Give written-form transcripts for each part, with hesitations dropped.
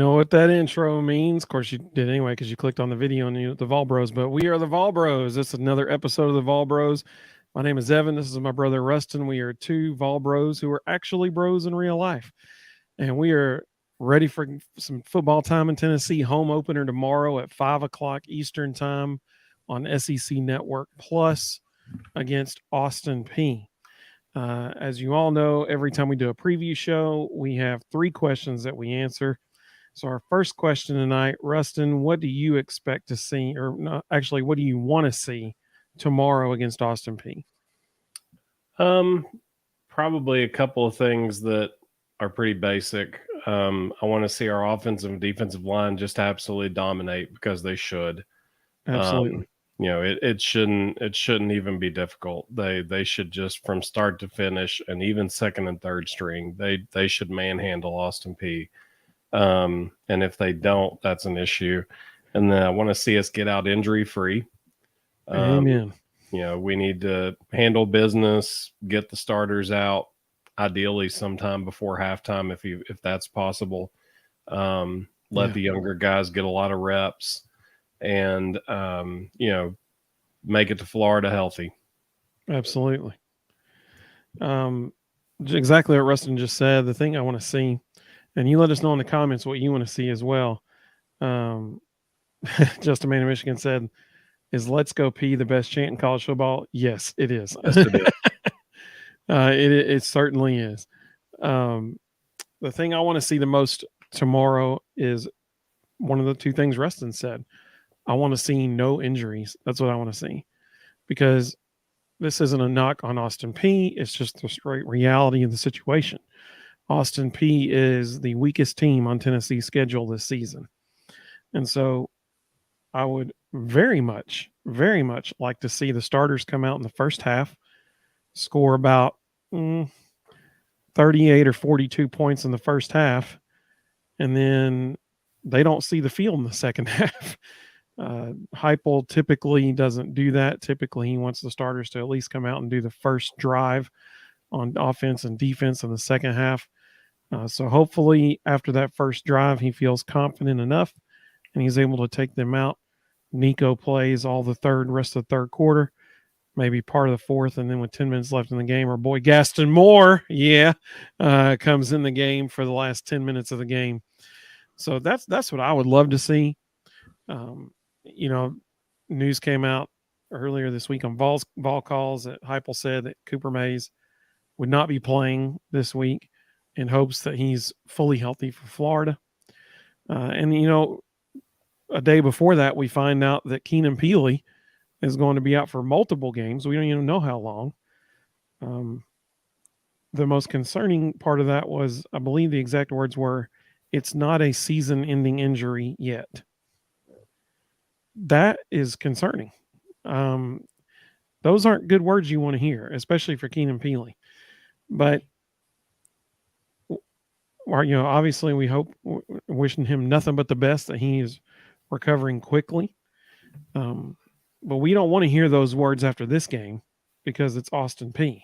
know what that intro means. Of course, you did anyway because you clicked on the video and the Vol Bros. But we are the Vol Bros. This is another episode of the Vol Bros. My name is Evan. This is my brother Rustin. We are two Vol Bros who are actually bros in real life, and we are ready for some football time in Tennessee. Home opener tomorrow at 5 o'clock Eastern time on SEC Network Plus against Austin Peay. As you all know, every time we do a preview show, we have 3 questions that we answer. So our first question tonight, Rustin, what do you expect to see, or not, actually, what do you want to see tomorrow against Austin Peay? Probably a couple of things that are pretty basic. I want to see our offensive and defensive line just absolutely dominate because they should. Absolutely. It shouldn't even be difficult. They should just from start to finish, and even second and third string, they should manhandle Austin Peay. And if they don't, that's an issue. And then I want to see us get out injury free. Amen. We need to handle business, get the starters out, ideally sometime before halftime if that's possible. Let the younger guys get a lot of reps, and make it to Florida healthy. Absolutely. Exactly what Rustin just said. The thing I want to see, and you let us know in the comments what you want to see as well. Just a man in Michigan said, "Is Let's Go Peay the best chant in college football?" Yes, it is. Yes, it is. It certainly is. The thing I want to see the most tomorrow is one of the 2 things Rustin said. I want to see no injuries. That's what I want to see, because this isn't a knock on Austin Peay. It's just the straight reality of the situation. Austin Peay is the weakest team on Tennessee's schedule this season. And so I would very much like to see the starters come out in the first half, score about 38 or 42 points in the first half, and then they don't see the field in the second half. Heupel typically doesn't do that. Typically, he wants the starters to at least come out and do the first drive on offense and defense in the second half. So hopefully after that first drive, he feels confident enough and he's able to take them out. Nico plays all the rest of the third quarter, maybe part of the fourth, and then with 10 minutes left in the game, our boy Gaston Moore, comes in the game for the last 10 minutes of the game. So that's what I would love to see. News came out earlier this week on Vol Calls that Heupel said that Cooper Mays would not be playing this week in hopes that he's fully healthy for Florida. A day before that, we find out that Keenan Peely is going to be out for multiple games. We don't even know how long. The most concerning part of that was, I believe the exact words were, "It's not a season-ending injury yet." That is concerning. Those aren't good words you want to hear, especially for Keenan Peely. But obviously we hope, wishing him nothing but the best, that he is recovering quickly. But we don't want to hear those words after this game because it's Austin Peay.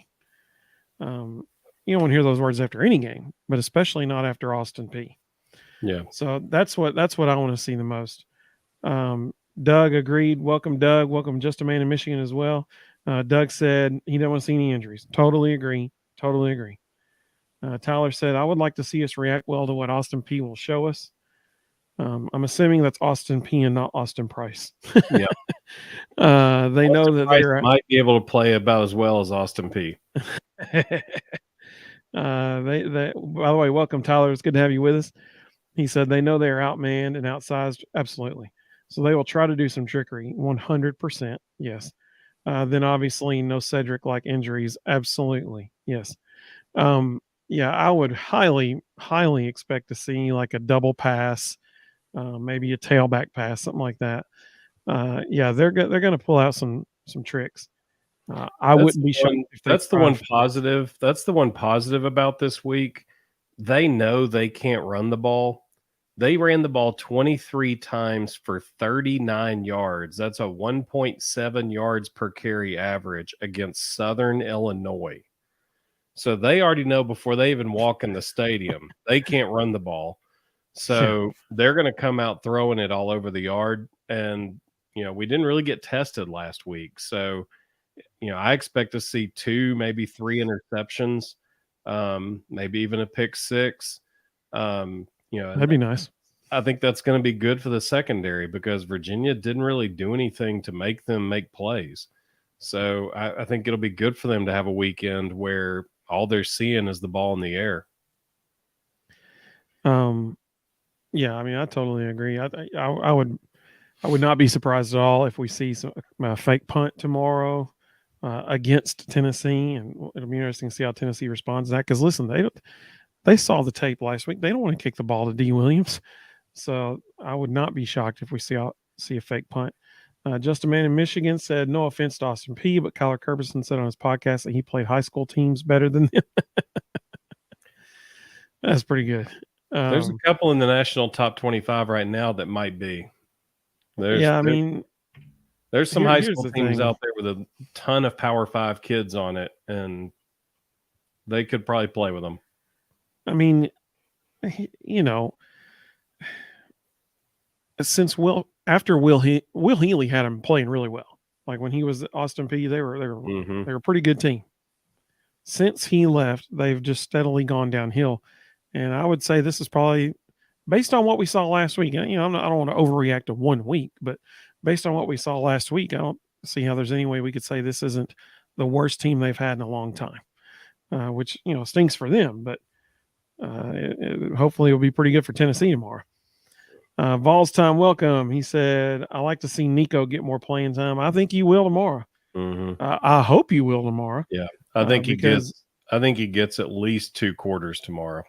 You don't want to hear those words after any game, but especially not after Austin Peay. Yeah. So that's what I want to see the most. Doug agreed. Welcome, Doug. Welcome, Just a Man in Michigan as well. Doug said he didn't want to see any injuries. Totally agree. Tyler said, I would like to see us react well to what Austin Peay will show us. I'm assuming that's Austin Peay and not Austin Price. Yeah. They know that Price they're might be able to play about as well as Austin Peay. By the way, welcome, Tyler. It's good to have you with us. He said they know they are outmanned and outsized. Absolutely. So they will try to do some trickery. 100%. Yes. Then obviously no Cedric-like injuries. Absolutely. Yes. I would highly expect to see like a double pass, maybe a tailback pass, something like that. They're going to pull out some tricks. I wouldn't be shocked if that's the one positive. That's the one positive about this week. They know they can't run the ball. They ran the ball 23 times for 39 yards. That's a 1.7 yards per carry average against Southern Illinois. So they already know before they even walk in the stadium, they can't run the ball. So they're going to come out throwing it all over the yard. And, we didn't really get tested last week. So, I expect to see 2, maybe 3 interceptions, maybe even a pick 6. That'd be nice. I think that's going to be good for the secondary because Virginia didn't really do anything to make them make plays. So I think it'll be good for them to have a weekend where all they're seeing is the ball in the air. Yeah, I mean, I totally agree. I would not be surprised at all if we see some fake punt tomorrow against Tennessee, and it'll be interesting to see how Tennessee responds to that. Because listen, they saw the tape last week. They don't want to kick the ball to D. Williams, so I would not be shocked if we see a fake punt. Just a man in Michigan said, "No offense to Austin Peay, but Kyler Kerberson said on his podcast that he played high school teams better than them." That's pretty good. There's a couple in the national top 25 right now that might be. There's some high school teams out there with a ton of Power 5 kids on it, and they could probably play with them. I mean, since Will Healy had him playing really well. Like when he was at Austin Peay, they were a pretty good team. Since he left, they've just steadily gone downhill. And I would say this is probably based on what we saw last week. I don't want to overreact to 1 week, but based on what we saw last week, I don't see how there's any way we could say this isn't the worst team they've had in a long time, which, stinks for them, but hopefully it'll be pretty good for Tennessee tomorrow. Vols time, welcome. He said, "I like to see Nico get more playing time. I think he will tomorrow. I hope you will tomorrow. Yeah, I think he gets at least 2 quarters tomorrow.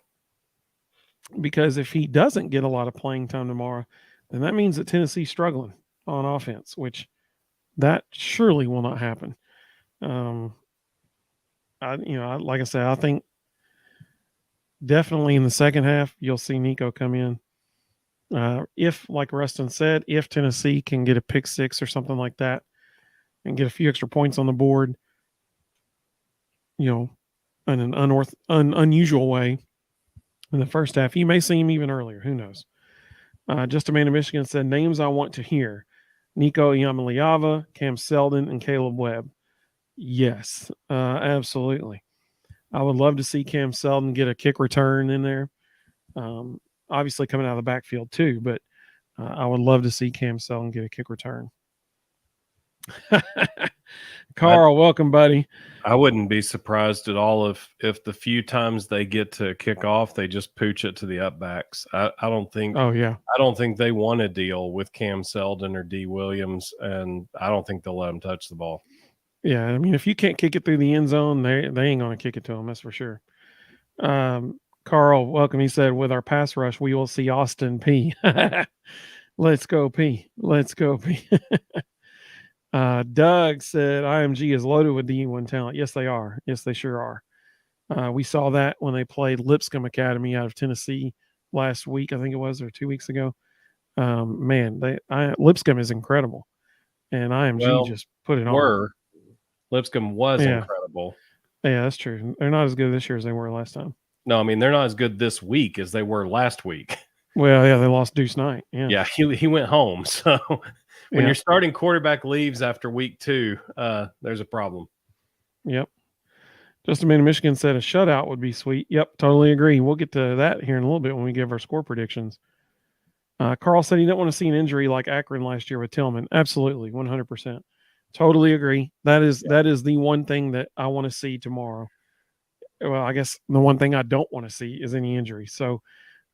Because if he doesn't get a lot of playing time tomorrow, then that means that Tennessee's struggling on offense, which that surely will not happen. Like I said, I think definitely in the second half you'll see Nico come in. If, like Rustin said, if Tennessee can get a pick 6 or something like that and get a few extra points on the board, in an unusual way in the first half, you may see him even earlier. Who knows? Just a man in Michigan said, "Names I want to hear: Nico Iamaleava, Cam Seldon, and Caleb Webb." Yes, absolutely. I would love to see Cam Seldon get a kick return in there. Obviously coming out of the backfield too, but I would love to see Cam Seldon get a kick return. Carl, welcome, buddy. I wouldn't be surprised at all if the few times they get to kick off, they just pooch it to the upbacks. I don't think. Oh yeah. I don't think they want to deal with Cam Seldon or D. Williams, and I don't think they'll let them touch the ball. Yeah, I mean, if you can't kick it through the end zone, they ain't going to kick it to them. That's for sure. Carl, welcome. He said, "With our pass rush, we will see Austin Peay." Let's go, P. Let's go, P. Doug said, "IMG is loaded with D1 talent." Yes, they are. Yes, they sure are. We saw that when they played Lipscomb Academy out of Tennessee last week, I think it was, or 2 weeks ago. Lipscomb is incredible, and IMG just put it on. Lipscomb was incredible. Yeah, that's true. They're not as good this year as they were last time. No, I mean, they're not as good this week as they were last week. Well, yeah, they lost Deuce Knight. Yeah, he went home. So when your starting quarterback leaves after week 2, there's a problem. Yep. Just a man in Michigan said a shutout would be sweet. Yep, totally agree. We'll get to that here in a little bit when we give our score predictions. Carl said he didn't want to see an injury like Akron last year with Tillman. Absolutely, 100%. Totally agree. That is the one thing that I want to see tomorrow. Well, I guess the one thing I don't want to see is any injury. So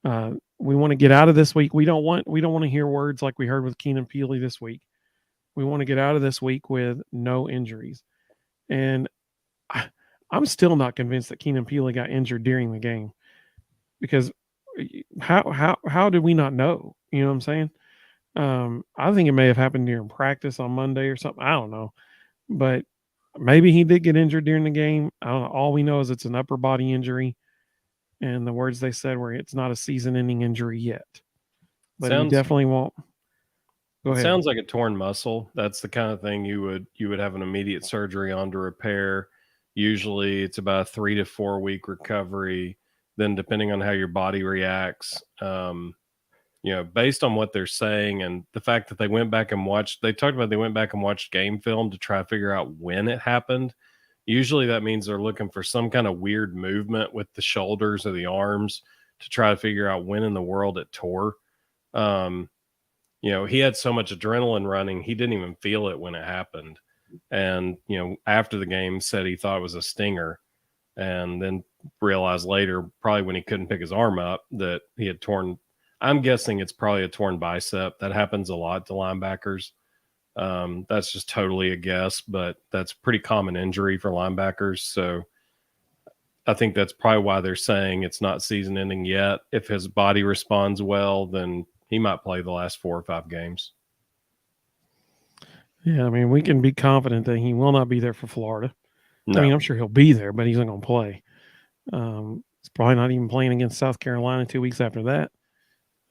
we want to get out of this week. We don't want to hear words like we heard with Keenan Peely this week. We want to get out of this week with no injuries. And I'm still not convinced that Keenan Peely got injured during the game, because how did we not know? You know what I'm saying? I think it may have happened during practice on Monday or something. I don't know, but maybe he did get injured during the game. I don't know. All we know is it's an upper body injury, and the words they said were it's not a season-ending injury yet. But he definitely won't. Go ahead. Sounds like a torn muscle. That's the kind of thing you would have an immediate surgery on to repair. Usually, it's about a 3 to 4 week recovery. Then, depending on how your body reacts, based on what they're saying and the fact that they went back and watched, they talked about they went back and watched game film to try to figure out when it happened. Usually that means they're looking for some kind of weird movement with the shoulders or the arms to try to figure out when in the world it tore. He had so much adrenaline running, he didn't even feel it when it happened. And, after the game said he thought it was a stinger and then realized later, probably when he couldn't pick his arm up, that he had torn. I'm guessing it's probably a torn bicep. That happens a lot to linebackers. That's just totally a guess, but that's pretty common injury for linebackers. So I think that's probably why they're saying it's not season ending yet. If his body responds well, then he might play the last 4 or 5 games. Yeah, I mean, we can be confident that he will not be there for Florida. No. I mean, I'm sure he'll be there, but he's not going to play. He's probably not even playing against South Carolina 2 weeks after that.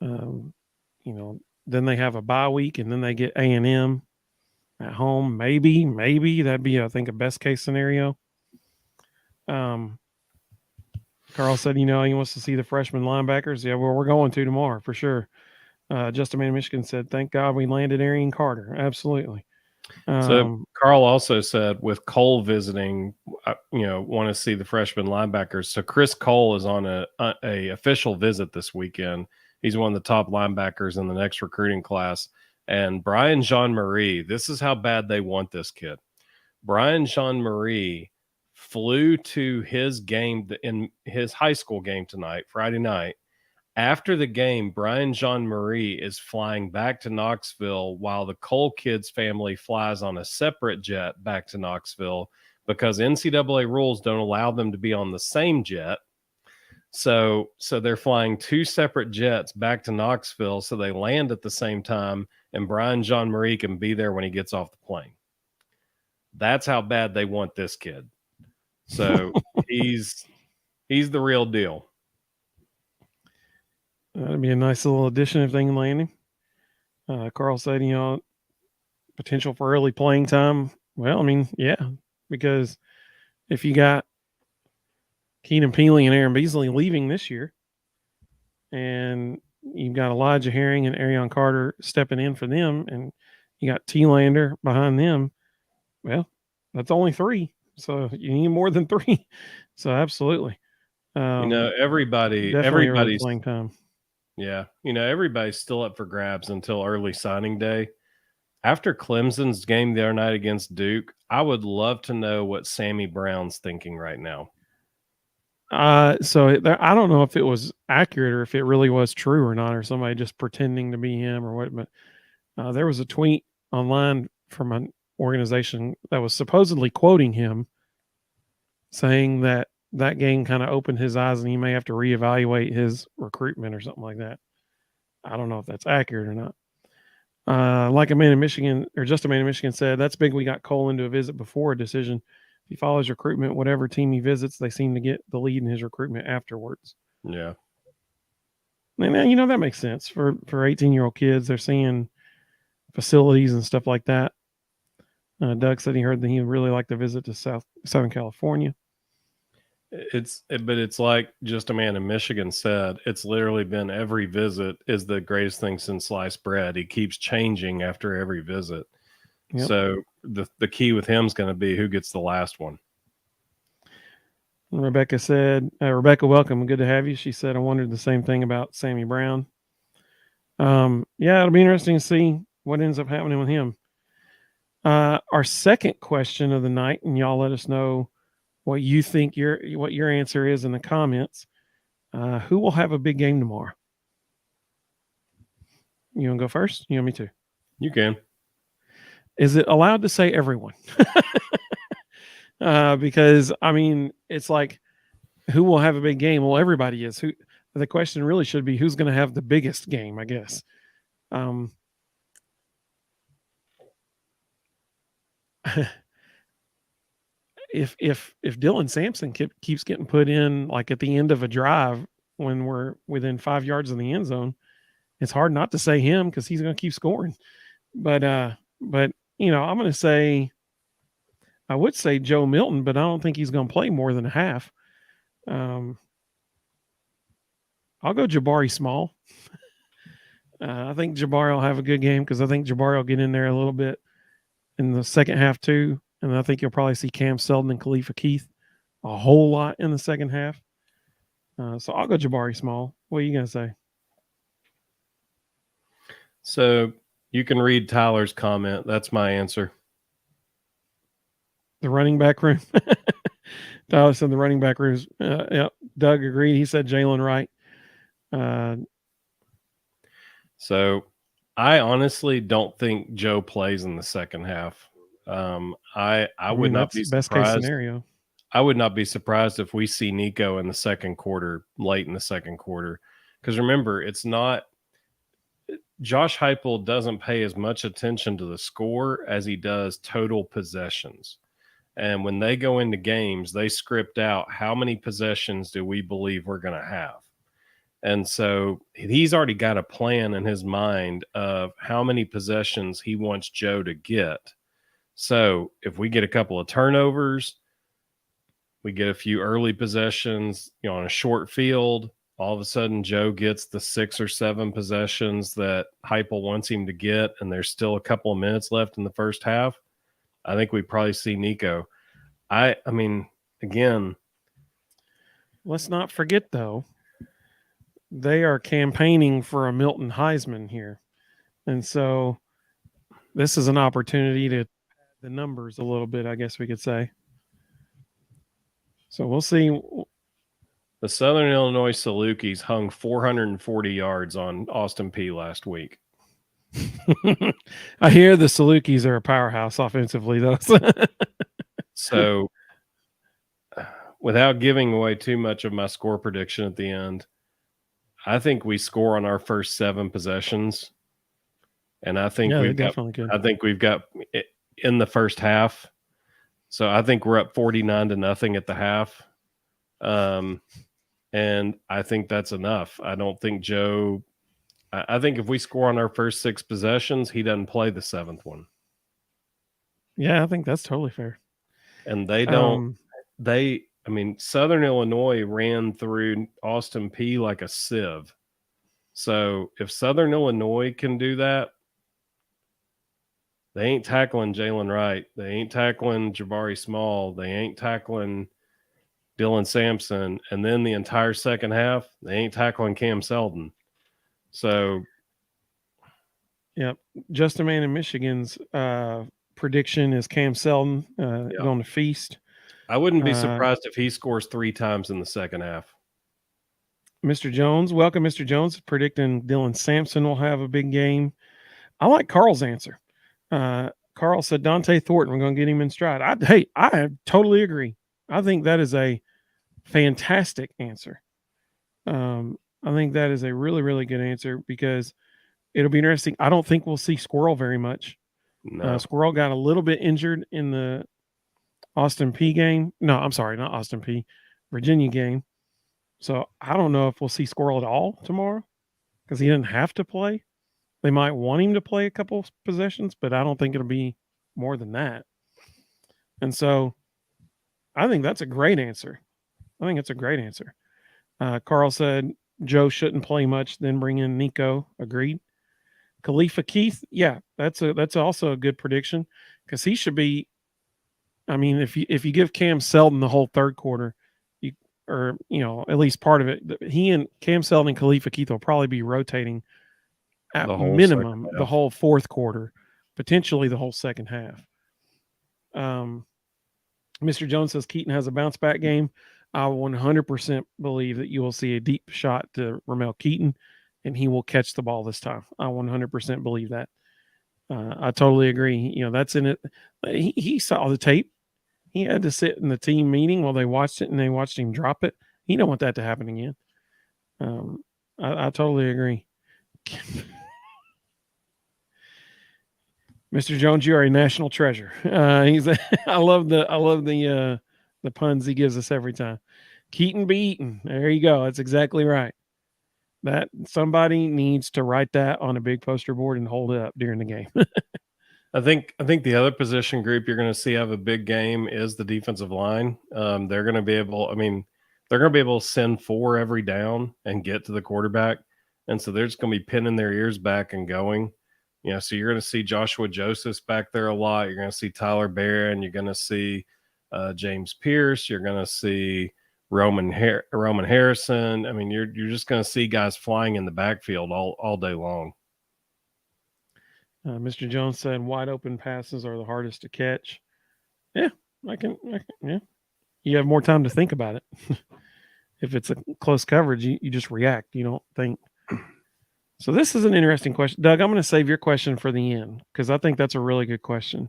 Then they have a bye week, and then they get A&M at home. Maybe that'd be, I think, a best case scenario. Carl said, he wants to see the freshman linebackers. Yeah, well, we're going to tomorrow for sure. Justin Man Michigan said, "Thank God we landed Arian Carter." Absolutely. So Carl also said, with Cole visiting, want to see the freshman linebackers. So Chris Cole is on a official visit this weekend. He's one of the top linebackers in the next recruiting class. And Brian Jean-Marie, this is how bad they want this kid. Brian Jean-Marie flew to his game, in his high school game tonight, Friday night. After the game, Brian Jean-Marie is flying back to Knoxville while the Cole kids family flies on a separate jet back to Knoxville because NCAA rules don't allow them to be on the same jet. So they're flying 2 separate jets back to Knoxville so they land at the same time, and Brian Jean-Marie can be there when he gets off the plane. That's how bad they want this kid. So he's the real deal. That'd be a nice little addition if they can land him. Carl said, potential for early playing time. Well, I mean, yeah, because if you got Keenan Peely and Aaron Beasley leaving this year, and you've got Elijah Herring and Arion Carter stepping in for them, and you got T-Lander behind them, well, that's only 3. So you need more than 3. So absolutely. Everybody's playing time. Yeah. Everybody's still up for grabs until early signing day. After Clemson's game the other night against Duke, I would love to know what Sammy Brown's thinking right now. So I don't know if it was accurate or if it really was true or not, or somebody just pretending to be him or what. But there was a tweet online from an organization that was supposedly quoting him, saying that game kind of opened his eyes and he may have to reevaluate his recruitment or something like that. I don't know if that's accurate or not. Like a man in Michigan, or just a man in Michigan said, that's big. We got Cole into a visit before a decision. If he follows recruitment, whatever team he visits, they seem to get the lead in his recruitment afterwards. Yeah. And that makes sense for 18-year-old kids. They're seeing facilities and stuff like that. Doug said he heard that he would really like to visit to Southern California. But it's like just a man in Michigan said, it's literally been every visit is the greatest thing since sliced bread. He keeps changing after every visit. Yep. So the key with him is going to be who gets the last one. And Rebecca said, Rebecca, welcome. Good to have you. She said, I wondered the same thing about Sammy Brown. Yeah, it'll be interesting to see what ends up happening with him. Our second question of the night, and y'all let us know what you think what your answer is in the comments. Who will have a big game tomorrow? You want to go first? You want me to? You can. Is it allowed to say everyone? Because I mean, it's like, who will have a big game? Well, everybody is. Who? The question really should be, who's going to have the biggest game, I guess. If Dylan Sampson keeps getting put in like at the end of a drive when we're within 5 yards of the end zone, it's hard not to say him because he's going to keep scoring. But I'm going to say, I would say Joe Milton, but I don't think he's going to play more than a half. I'll go Jabari Small. I think Jabari will have a good game because I think Jabari will get in there a little bit in the second half too, and I think you'll probably see Cam Seldon and Khalifa Keith a whole lot in the second half. So I'll go Jabari Small. What are you gonna say? So you can read Tyler's comment. That's my answer. The running back room. Tyler said the running back room. Yeah, Doug agreed. He said Jalen Wright. So I honestly don't think Joe plays in the second half. I would not be best case surprised. scenario. I would not be surprised if we see Nico in the second quarter, late in the second quarter. Because remember, it's not Josh Heupel doesn't pay as much attention to the score as he does total possessions. And when they go into games, they script out how many possessions do we believe we're going to have. And so he's already got a plan in his mind of how many possessions he wants Joe to get. So if we get a couple of turnovers, we get a few early possessions, on a short field, all of a sudden Joe gets the 6 or 7 possessions that Heupel wants him to get, and there's still a couple of minutes left in the first half. I think we probably see Nico. I mean, again, let's not forget though, they are campaigning for a Milton Heisman here. And so this is an opportunity to pad the numbers a little bit, I guess we could say. So we'll see. The Southern Illinois Salukis hung 440 yards on Austin Peay last week. I hear the Salukis are a powerhouse offensively, though. So without giving away too much of my score prediction at the end, I think we score on our first 7 possessions. And I think we've got in the first half. So I think we're up 49-0 at the half. And I think that's enough. I don't think Joe – I think if we score on our first 6 possessions, he doesn't play the 7th one. Yeah, I think that's totally fair. And they don't Southern Illinois ran through Austin Peay like a sieve. So if Southern Illinois can do that, they ain't tackling Jalen Wright. They ain't tackling Jabari Small. They ain't tackling Dylan Sampson. And then the entire second half, they ain't tackling Cam Seldon. So, yep. Justin Man in Michigan's prediction is Cam Seldon going to feast. I wouldn't be surprised if he scores 3 times in the second half. Mr. Jones, welcome, Mr. Jones, predicting Dylan Sampson will have a big game. I like Carl's answer. Carl said Dante Thornton, we're going to get him in stride. I totally agree. I think that is a fantastic answer. I think that is a really, really good answer because it'll be interesting. I don't think we'll see Squirrel very much. No. Squirrel got a little bit injured in the Austin Peay game. No, I'm sorry, not Austin Peay, Virginia game. So I don't know if we'll see Squirrel at all tomorrow because he didn't have to play. They might want him to play a couple possessions, but I don't think it'll be more than that. And so I think that's a great answer. Carl said Joe shouldn't play much, then bring in Nico. Agreed. Khalifa Keith, yeah, that's also a good prediction because he should be. I mean, if you give Cam Seldon the whole third quarter, at least part of it, he and Cam Seldon and Khalifa Keith will probably be rotating at minimum the whole fourth quarter, potentially the whole second half. Mr. Jones says Keaton has a bounce back game. I 100% believe that you will see a deep shot to Ramel Keaton, and he will catch the ball this time. I 100% believe that. I totally agree. That's in it. He saw the tape. He had to sit in the team meeting while they watched it, and they watched him drop it. He don't want that to happen again. I totally agree. Mr. Jones, you are a national treasure. I love the puns he gives us every time. Keaton be eaten. There you go. That's exactly right. That somebody needs to write that on a big poster board and hold it up during the game. I think the other position group you're going to see have a big game is the defensive line. They're going to be able. They're going to be able to send 4 every down and get to the quarterback. And so they're just going to be pinning their ears back and going. So you're going to see Joshua Josephs back there a lot. You're going to see Tyler Barron. You're going to see James Pierce. You're going to see Roman Harrison. I mean, you're just going to see guys flying in the backfield all day long. Mr. Jones said wide open passes are the hardest to catch. Yeah, I can. Yeah, you have more time to think about it. If it's a close coverage, you just react. You don't think. So this is an interesting question. Doug, I'm going to save your question for the end because I think that's a really good question.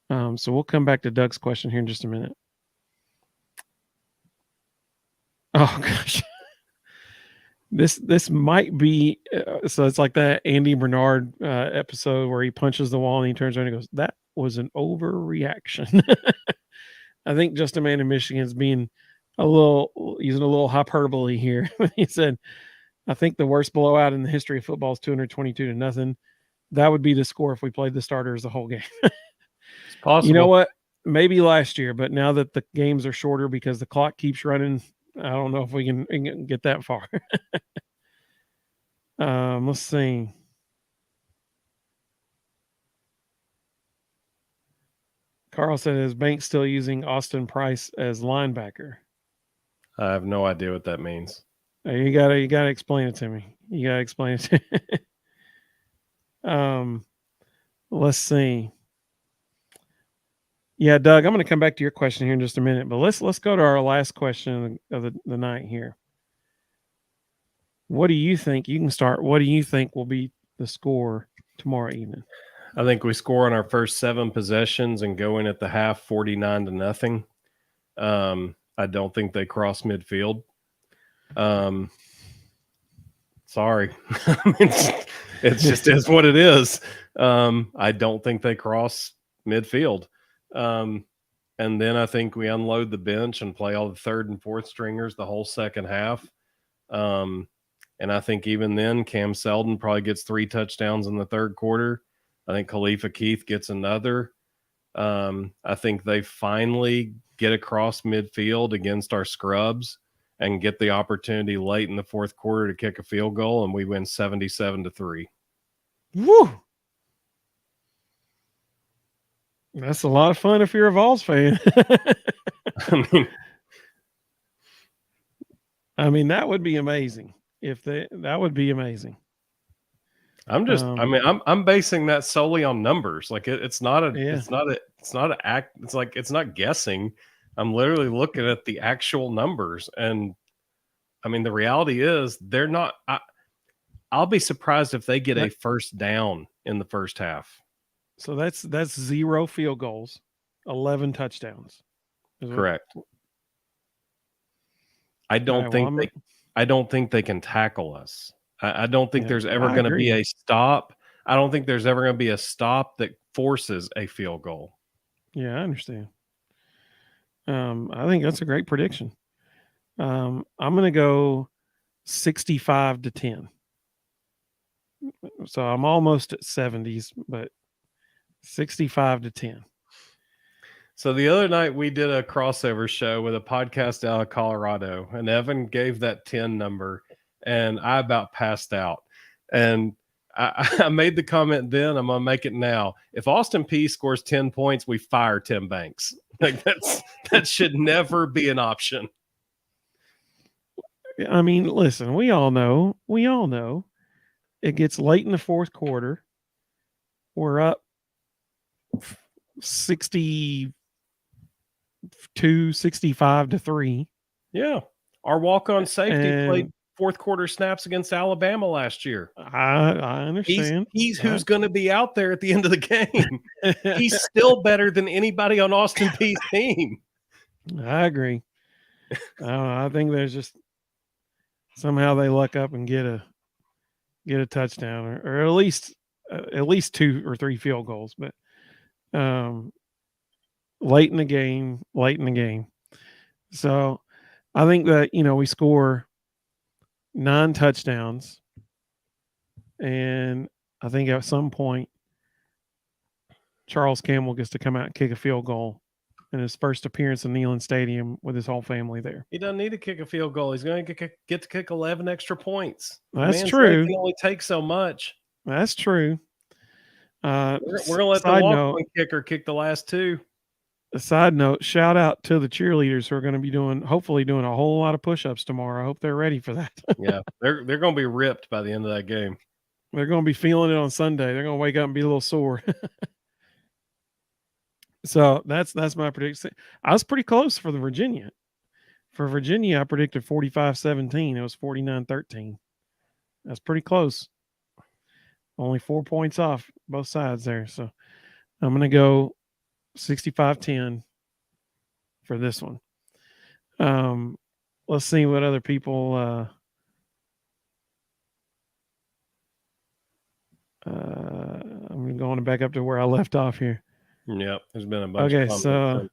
So we'll come back to Doug's question here in just a minute. Oh, gosh. This might be so it's like that Andy Bernard episode where he punches the wall and he turns around and goes, that was an overreaction. I think Just a Man in Michigan is being using a little hyperbole here. He said, I think the worst blowout in the history of football is 222-0. That would be the score if we played the starters the whole game. It's possible. You know what? Maybe last year, but now that the games are shorter because the clock keeps running, I don't know if we can get that far. Let's see. Carl said, is Banks still using Austin Price as linebacker? I have no idea what that means. You gotta explain it to me. You gotta explain it to me. Let's see. Yeah, Doug, I'm going to come back to your question here in just a minute, but let's go to our last question of the night here. What do you think? You can start. What do you think will be the score tomorrow evening? I think we score on our first 7 possessions and go in at the half 49-0. I don't think they cross midfield. Sorry. It just is what it is. I don't think they cross midfield. And then I think we unload the bench and play all the 3rd and 4th stringers the whole second half. And I think even then, Cam Seldon probably gets 3 touchdowns in the 3rd quarter. I think Khalifa Keith gets another. I think they finally get across midfield against our scrubs and get the opportunity late in the 4th quarter to kick a field goal, and we win 77-3. Woo! That's a lot of fun if you're a Vols fan. I mean, that would be amazing. That would be amazing. I'm basing that solely on numbers. Like it's not an act. It's like, it's not guessing. I'm literally looking at the actual numbers. And I mean, the reality is they're not, I'll be surprised if they get a first down in the first half. So that's 0 field goals, 11 touchdowns. Correct. I don't think they can tackle us. I don't think there's ever going to be a stop. I don't think there's ever going to be a stop that forces a field goal. Yeah, I understand. I think that's a great prediction. I'm going to go 65-10. So I'm almost at 70s, but 65-10. So the other night we did a crossover show with a podcast out of Colorado, and Evan gave that 10 number, and I about passed out. And I made the comment then, I'm going to make it now. If Austin Peay scores 10 points, we fire Tim Banks. Like that should never be an option. I mean, listen, we all know it gets late in the 4th quarter. We're up 65-3. Yeah. Our walk-on safety played 4th quarter snaps against Alabama last year. I understand. He's who's going to be out there at the end of the game. He's still better than anybody on Austin Peay's team. I agree. I don't know. I think there's just somehow they luck up and get a touchdown or at least 2 or 3 field goals, but late in the game. So I think that, we score 9 touchdowns, and I think at some point Charles Campbell gets to come out and kick a field goal in his first appearance in Neyland Stadium with his whole family there. He doesn't need to kick a field goal. He's going to get to kick 11 extra points. That's Man's leg true. can only take so much. That's true. We're going to let the walk-on kicker kick the last two. A side note, shout out to the cheerleaders who are going to be hopefully doing a whole lot of push-ups tomorrow. I hope they're ready for that. Yeah, they're going to be ripped by the end of that game. They're going to be feeling it on Sunday. They're going to wake up and be a little sore. So that's my prediction. I was pretty close for the Virginia. For Virginia, I predicted 45-17. It was 49-13. That's pretty close. Only 4 points off both sides there. So I'm going to go 65-10 for this one. Let's see what other people I'm going back up to where I left off here. Yep, there's been a bunch of comments. So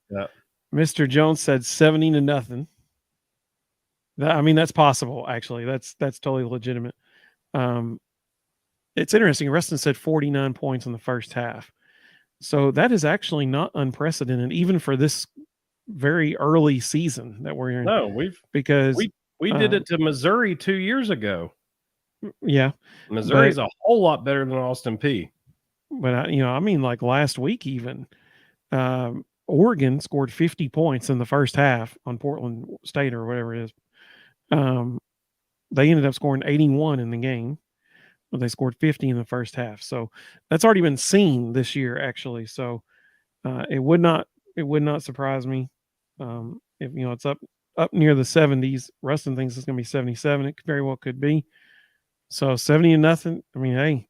Mr. Jones said 70-0. That's possible, actually. That's totally legitimate. It's interesting. Rustin said 49 points in the first half. So that is actually not unprecedented, even for this very early season that we're in. No, we did it to Missouri 2 years ago. Yeah, Missouri's a whole lot better than Austin Peay. But like last week, even Oregon scored 50 points in the first half on Portland State or whatever it is. They ended up scoring 81 in the game. But they scored 50 in the first half. So that's already been seen this year, actually. So it would not surprise me if it's up near the 70s. Rustin thinks it's going to be 77. It very well could be. So 70-0. Hey,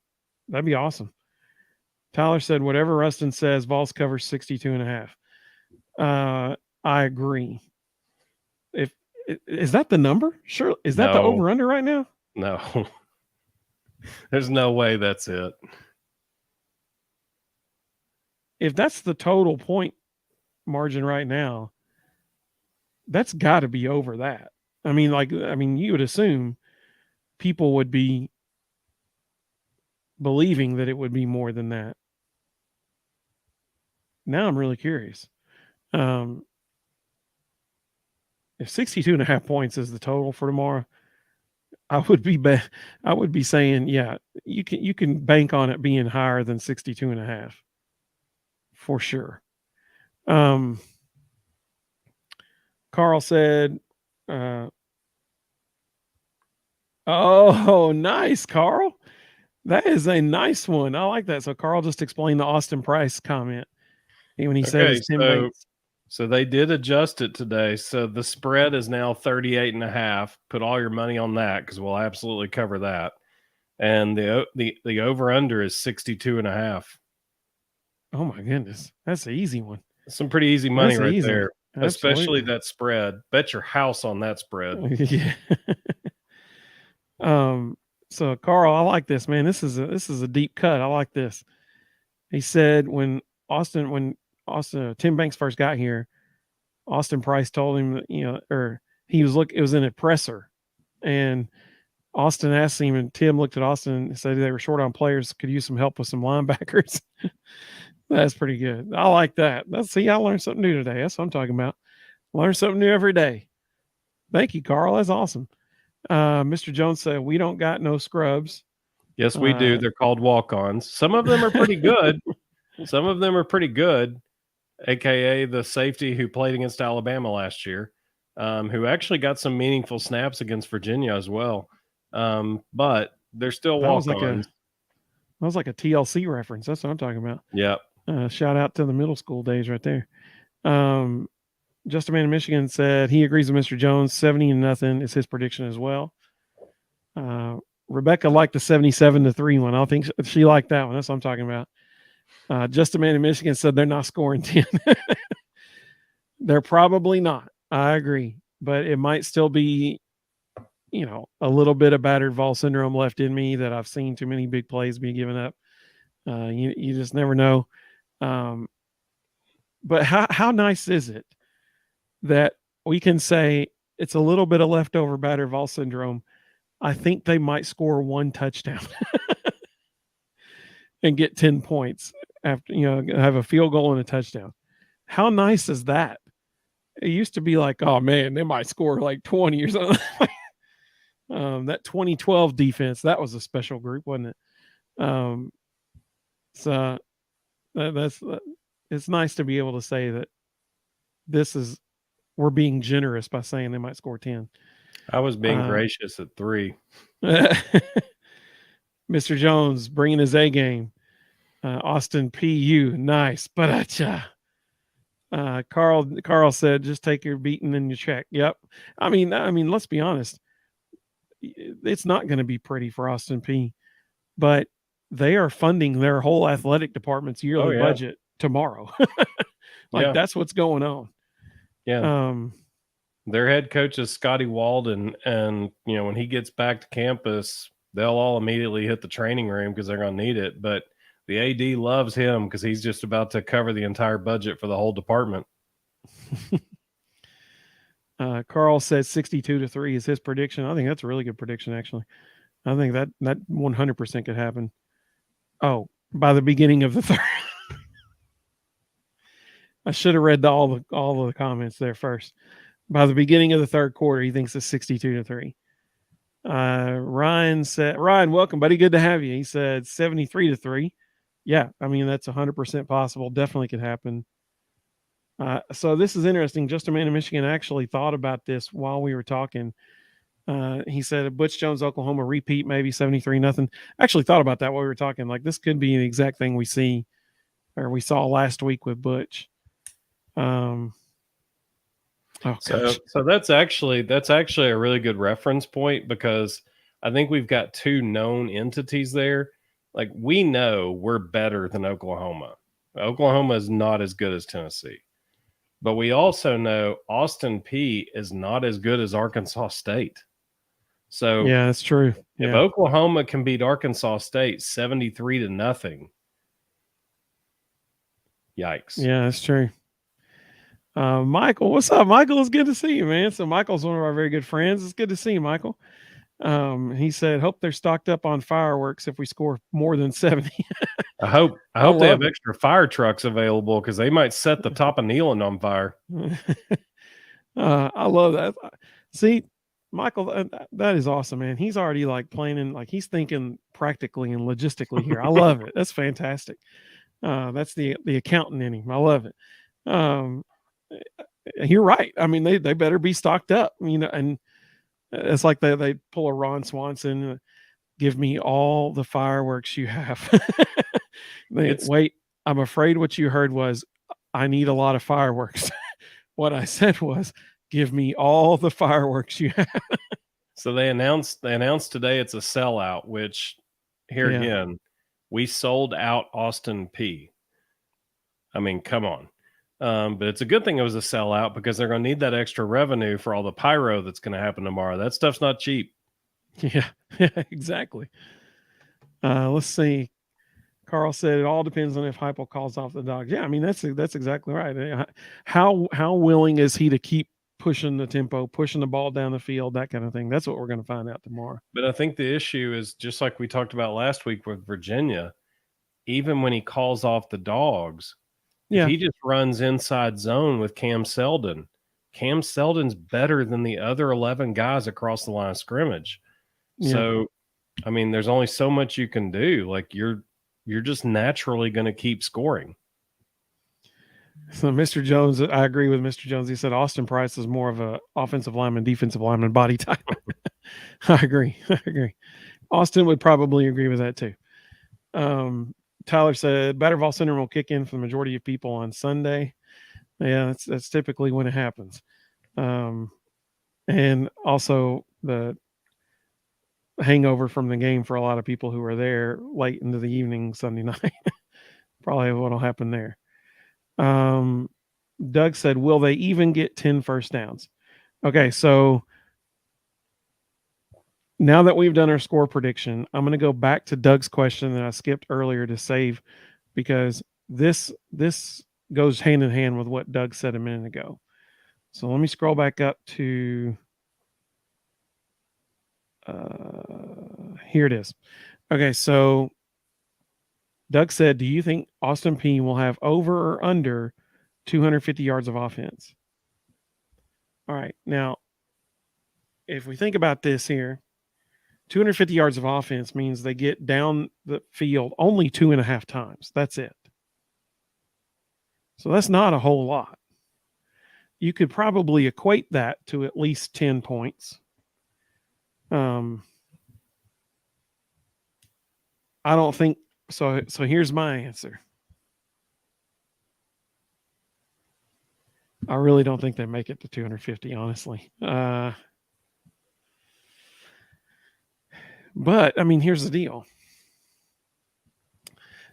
that'd be awesome. Tyler said, whatever Rustin says, Vols covers 62.5. I agree. Is that the number? Sure. Is that the over-under right now? No. There's no way that's it. If that's the total point margin right now, that's got to be over that. You would assume people would be believing that it would be more than that. Now I'm really curious. If 62.5 points is the total for tomorrow, I would be saying, yeah, you can bank on it being higher than 62.5 for sure. Carl said, oh, nice, Carl. That is a nice one. I like that. So Carl just explained the Austin Price comment when he said Tim Banks. So they did adjust it today. So the spread is now 38.5. Put all your money on that because we'll absolutely cover that. And the over under is 62.5. Oh my goodness, that's an easy one. Some pretty easy money there, especially that spread. Bet your house on that spread. Yeah. So Carl, I like this, man. This is a deep cut. I like this. He said when Tim Banks first got here, Austin Price told him that, it was in a presser, and Austin asked him, and Tim looked at Austin and said they were short on players, could use some help with some linebackers. That's pretty good. I like that. I learned something new today. That's what I'm talking about. Learn something new every day. Thank you, Carl. That's awesome. Mr. Jones said, we don't got no scrubs. Yes, we do. They're called walk-ons. Some of them are pretty good. Some of them are pretty good, a.k.a. the safety who played against Alabama last year, who actually got some meaningful snaps against Virginia as well. But they're still walk-ons. That was like a TLC reference. That's what I'm talking about. Yeah. Shout out to the middle school days right there. Just a Man in Michigan said he agrees with Mr. Jones. 70-0 is his prediction as well. Rebecca liked the 77-3 one. I think she liked that one. That's what I'm talking about. Just a Man in Michigan said they're not scoring 10. They're probably not. I agree. But it might still be, a little bit of battered Vol syndrome left in me that I've seen too many big plays be given up. You just never know. But how nice is it that we can say it's a little bit of leftover battered Vol syndrome? I think they might score one touchdown and get 10 points after, have a field goal and a touchdown. How nice is that? It used to be like, oh man, they might score like 20 or something. That 2012 defense, that was a special group, wasn't it? So that's it's nice to be able to say that this is we're being generous by saying they might score 10. I was being gracious at 3. Mr. Jones bringing his A game. Austin Pu, nice, but Carl said, just take your beating and your check. Yep. I mean, let's be honest. It's not going to be pretty for Austin Peay, but they are funding their whole athletic department's yearly budget tomorrow. That's what's going on. Yeah. Their head coach is Scotty Walden, and when he gets back to campus, they'll all immediately hit the training room because they're going to need it. But the AD loves him because he's just about to cover the entire budget for the whole department. Carl said 62-3 is his prediction. I think that's a really good prediction, actually. I think that 100% could happen. Oh, by the beginning of the third. I should have read all of the comments there first. By the beginning of the third quarter, he thinks it's 62-3. Ryan said, Ryan, welcome, buddy. Good to have you. He said 73-3. Yeah, I mean, that's 100% possible. Definitely could happen. So this is interesting. Just a Man in Michigan actually thought about this while we were talking. He said Butch Jones, Oklahoma repeat, maybe 73-0. Actually thought about that while we were talking. Like, this could be the exact thing we saw last week with Butch. So that's actually a really good reference point, because I think we've got two known entities there. Like, we know we're better than Oklahoma. Oklahoma is not as good as Tennessee. But we also know Austin Peay is not as good as Arkansas State. So yeah, that's true. If Oklahoma can beat Arkansas State 73-0, yikes. Yeah, that's true. Michael, what's up, Michael? It's good to see you, man. So Michael's one of our very good friends. It's good to see you, Michael. He said, hope they're stocked up on fireworks if we score more than 70. I hope they have extra fire trucks available, because they might set the top of Neyland on fire. I love that. See, Michael, that is awesome, man. He's already like planning, like he's thinking practically and logistically here. I love it. That's fantastic. That's the accountant in him. I love it. You're right. I mean, they better be stocked up, and it's like they pull a Ron Swanson, give me all the fireworks you have. Wait, I'm afraid what you heard was, I need a lot of fireworks. What I said was, give me all the fireworks you have. So they announced today it's a sellout, which again, we sold out Austin Peay. I mean, come on. But it's a good thing it was a sellout, because they're going to need that extra revenue for all the pyro that's going to happen tomorrow. That stuff's not cheap. Yeah, exactly. Let's see. Carl said it all depends on if Heupel calls off the dogs. Yeah, I mean, that's exactly right. How willing is he to keep pushing the tempo, pushing the ball down the field, that kind of thing? That's what we're going to find out tomorrow. But I think the issue is, just like we talked about last week with Virginia, even when he calls off the dogs, if he just runs inside zone with Cam Seldon, Cam Seldon's better than the other 11 guys across the line of scrimmage. Yeah. So, I mean, there's only so much you can do. Like, you're just naturally going to keep scoring. So Mr. Jones, I agree with Mr. Jones. He said Austin Price is more of a offensive lineman, defensive lineman body type. I agree. Austin would probably agree with that too. Tyler said Batterville Center will kick in for the majority of people on Sunday. Yeah, that's typically when it happens. And also the hangover from the game for a lot of people who are there late into the evening Sunday night. Probably what'll happen there. Doug said, will they even get 10 first downs? Okay, so now that we've done our score prediction, I'm going to go back to Doug's question that I skipped earlier to save, because this goes hand in hand with what Doug said a minute ago. So let me scroll back up to here it is. Okay, so Doug said, do you think Austin Peay will have over or under 250 yards of offense. All right. Now, if we think about this here, 250 yards of offense means they get down the field only 2.5 times. That's it. So that's not a whole lot. You could probably equate that to at least 10 points. I don't think so. So here's my answer. I really don't think they make it to 250, honestly. But I mean, here's the deal.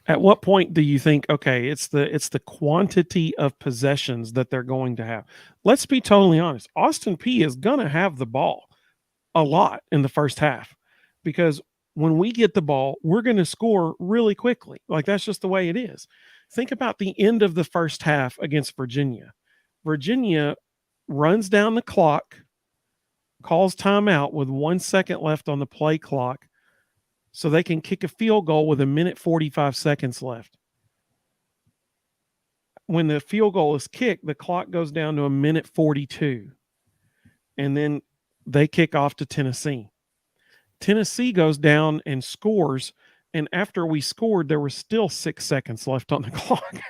At what point do you think, okay, it's the quantity of possessions that they're going to have? Let's be totally honest. Austin Peay is going to have the ball a lot in the first half because when we get the ball, we're going to score really quickly. Like that's just the way it is. Think about the end of the first half against Virginia. Virginia runs down the clock, calls timeout with 1 second left on the play clock, so they can kick a field goal with 1:45 seconds left. When the field goal is kicked, the clock goes down to 1:42. And then they kick off to Tennessee. Tennessee goes down and scores. And after we scored, there was still 6 seconds left on the clock.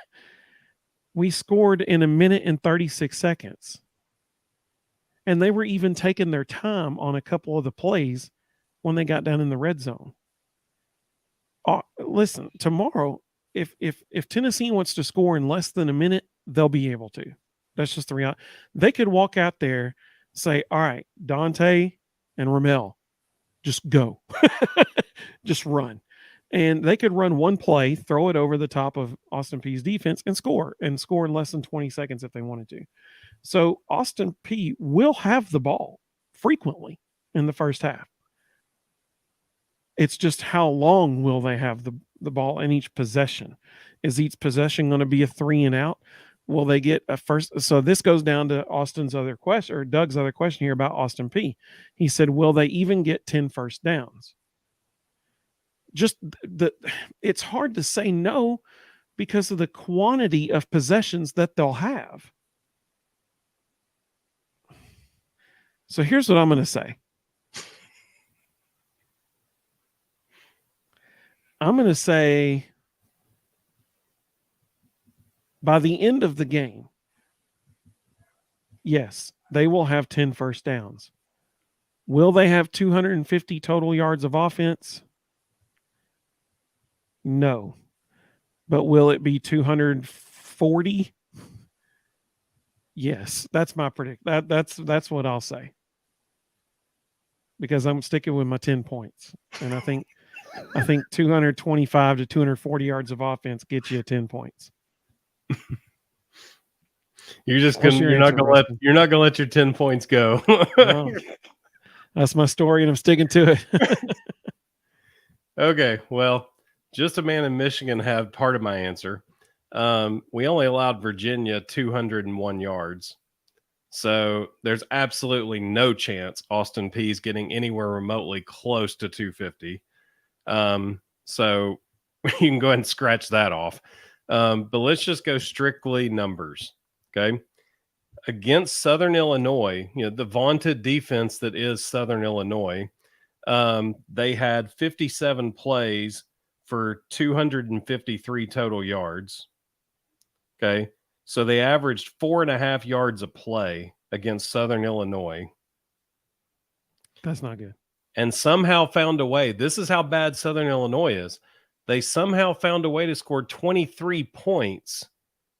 We scored in 1:36 seconds. And they were even taking their time on a couple of the plays when they got down in the red zone. Listen, tomorrow, if Tennessee wants to score in less than a minute, they'll be able to. That's just the reality. They could walk out there, say, all right, Dante and Ramel, just go. Just run. And they could run one play, throw it over the top of Austin Peay's defense and score in less than 20 seconds if they wanted to. So Austin Peay will have the ball frequently in the first half. It's just how long will they have the ball in each possession? Is each possession going to be a 3 and out? Will they get a first? So this goes down to Austin's other question, or Doug's other question here about Austin Peay. He said, will they even get 10 first downs? It's hard to say no because of the quantity of possessions that they'll have. So here's what I'm going to say. I'm going to say by the end of the game, yes, they will have 10 first downs. Will they have 250 total yards of offense? No. But will it be 240? Yes, that's my prediction. That's what I'll say. Because I'm sticking with my 10 points. And I think 225 to 240 yards of offense gets you 10 points. You're not gonna let your 10 points go. No. That's my story, and I'm sticking to it. Okay, well, just a man in Michigan had part of my answer. We only allowed Virginia 201 yards. So there's absolutely no chance Austin Peay's getting anywhere remotely close to 250. So you can go ahead and scratch that off. But let's just go strictly numbers. Okay. Against Southern Illinois, the vaunted defense that is Southern Illinois, they had 57 plays for 253 total yards. Okay. So they averaged 4.5 yards a play against Southern Illinois. That's not good. And somehow found a way. This is how bad Southern Illinois is. They somehow found a way to score 23 points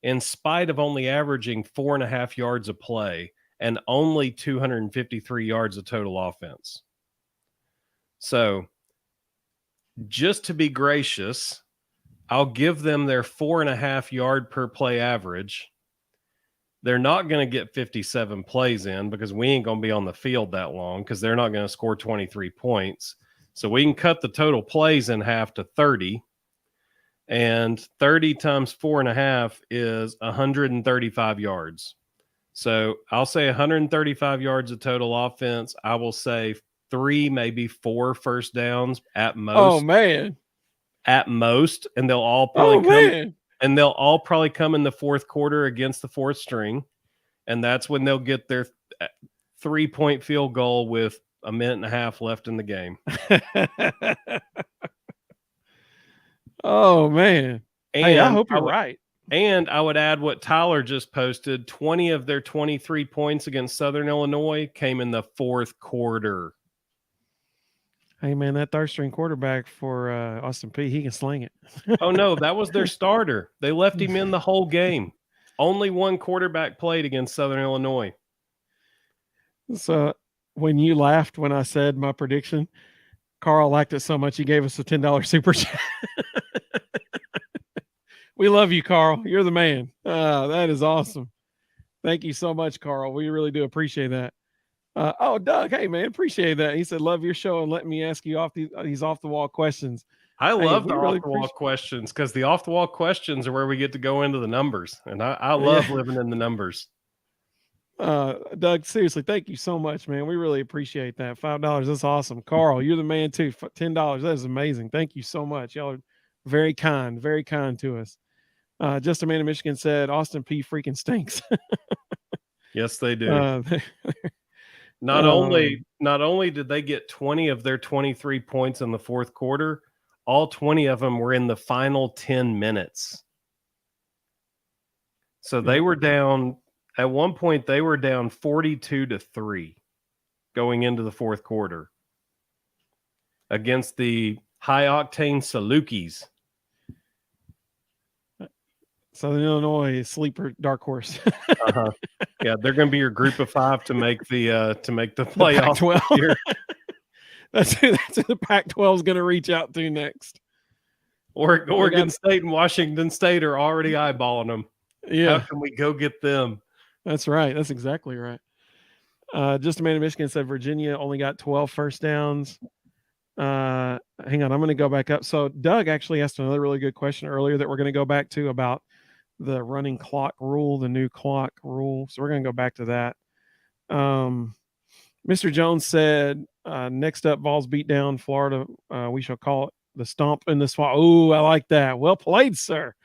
in spite of only averaging 4.5 yards a play and only 253 yards of total offense. So just to be gracious, I'll give them their 4.5 yard per play average. They're not going to get 57 plays in because we ain't going to be on the field that long because they're not going to score 23 points. So we can cut the total plays in half to 30. And 30 times 4.5 is 135 yards. So I'll say 135 yards of total offense. I will say 3, maybe 4 first downs at most. Oh, man. At most. And they'll all probably And they'll all probably come in the fourth quarter against the fourth string. And that's when they'll get their 3-point field goal with a minute and a half left in the game. Oh, man. And hey, I hope you're right. And I would add what Tyler just posted. 20 of their 23 points against Southern Illinois came in the fourth quarter. Hey, man, that third string quarterback for Austin Peay, he can sling it. Oh, no, that was their starter. They left him in the whole game. Only one quarterback played against Southern Illinois. So when you laughed when I said my prediction, Carl liked it so much he gave us a $10 super chat. We love you, Carl. You're the man. That is awesome. Thank you so much, Carl. We really do appreciate that. Doug, hey, man, appreciate that. He said, love your show and let me ask you these off-the-wall questions. I love the off-the-wall questions because the off-the-wall questions are where we get to go into the numbers, and I love living in the numbers. Doug, seriously, thank you so much, man. We really appreciate that. $5, that's awesome. Carl, you're the man too. $10, that is amazing. Thank you so much. Y'all are very kind to us. Just a man in Michigan said Austin Peay freaking stinks. Yes, they do. Not only did they get 20 of their 23 points in the fourth quarter, all 20 of them were in the final 10 minutes. So they were down, at one point they were down 42-3 going into the fourth quarter against the high-octane Salukis. Southern Illinois sleeper dark horse. Yeah, they're going to be your group of 5 to make the playoff. The that's who the Pac-12 is going to reach out to next. Oregon State and Washington State are already eyeballing them. Yeah, how can we go get them? That's right. That's exactly right. Just a man in Michigan said Virginia only got 12 first downs. Hang on, I'm going to go back up. So Doug actually asked another really good question earlier that we're going to go back to about the running clock rule, the new clock rule. So we're going to go back to that. Mr. Jones said, next up, Vols beat down Florida. We shall call it the stomp in the swamp. Oh, I like that. Well played, sir.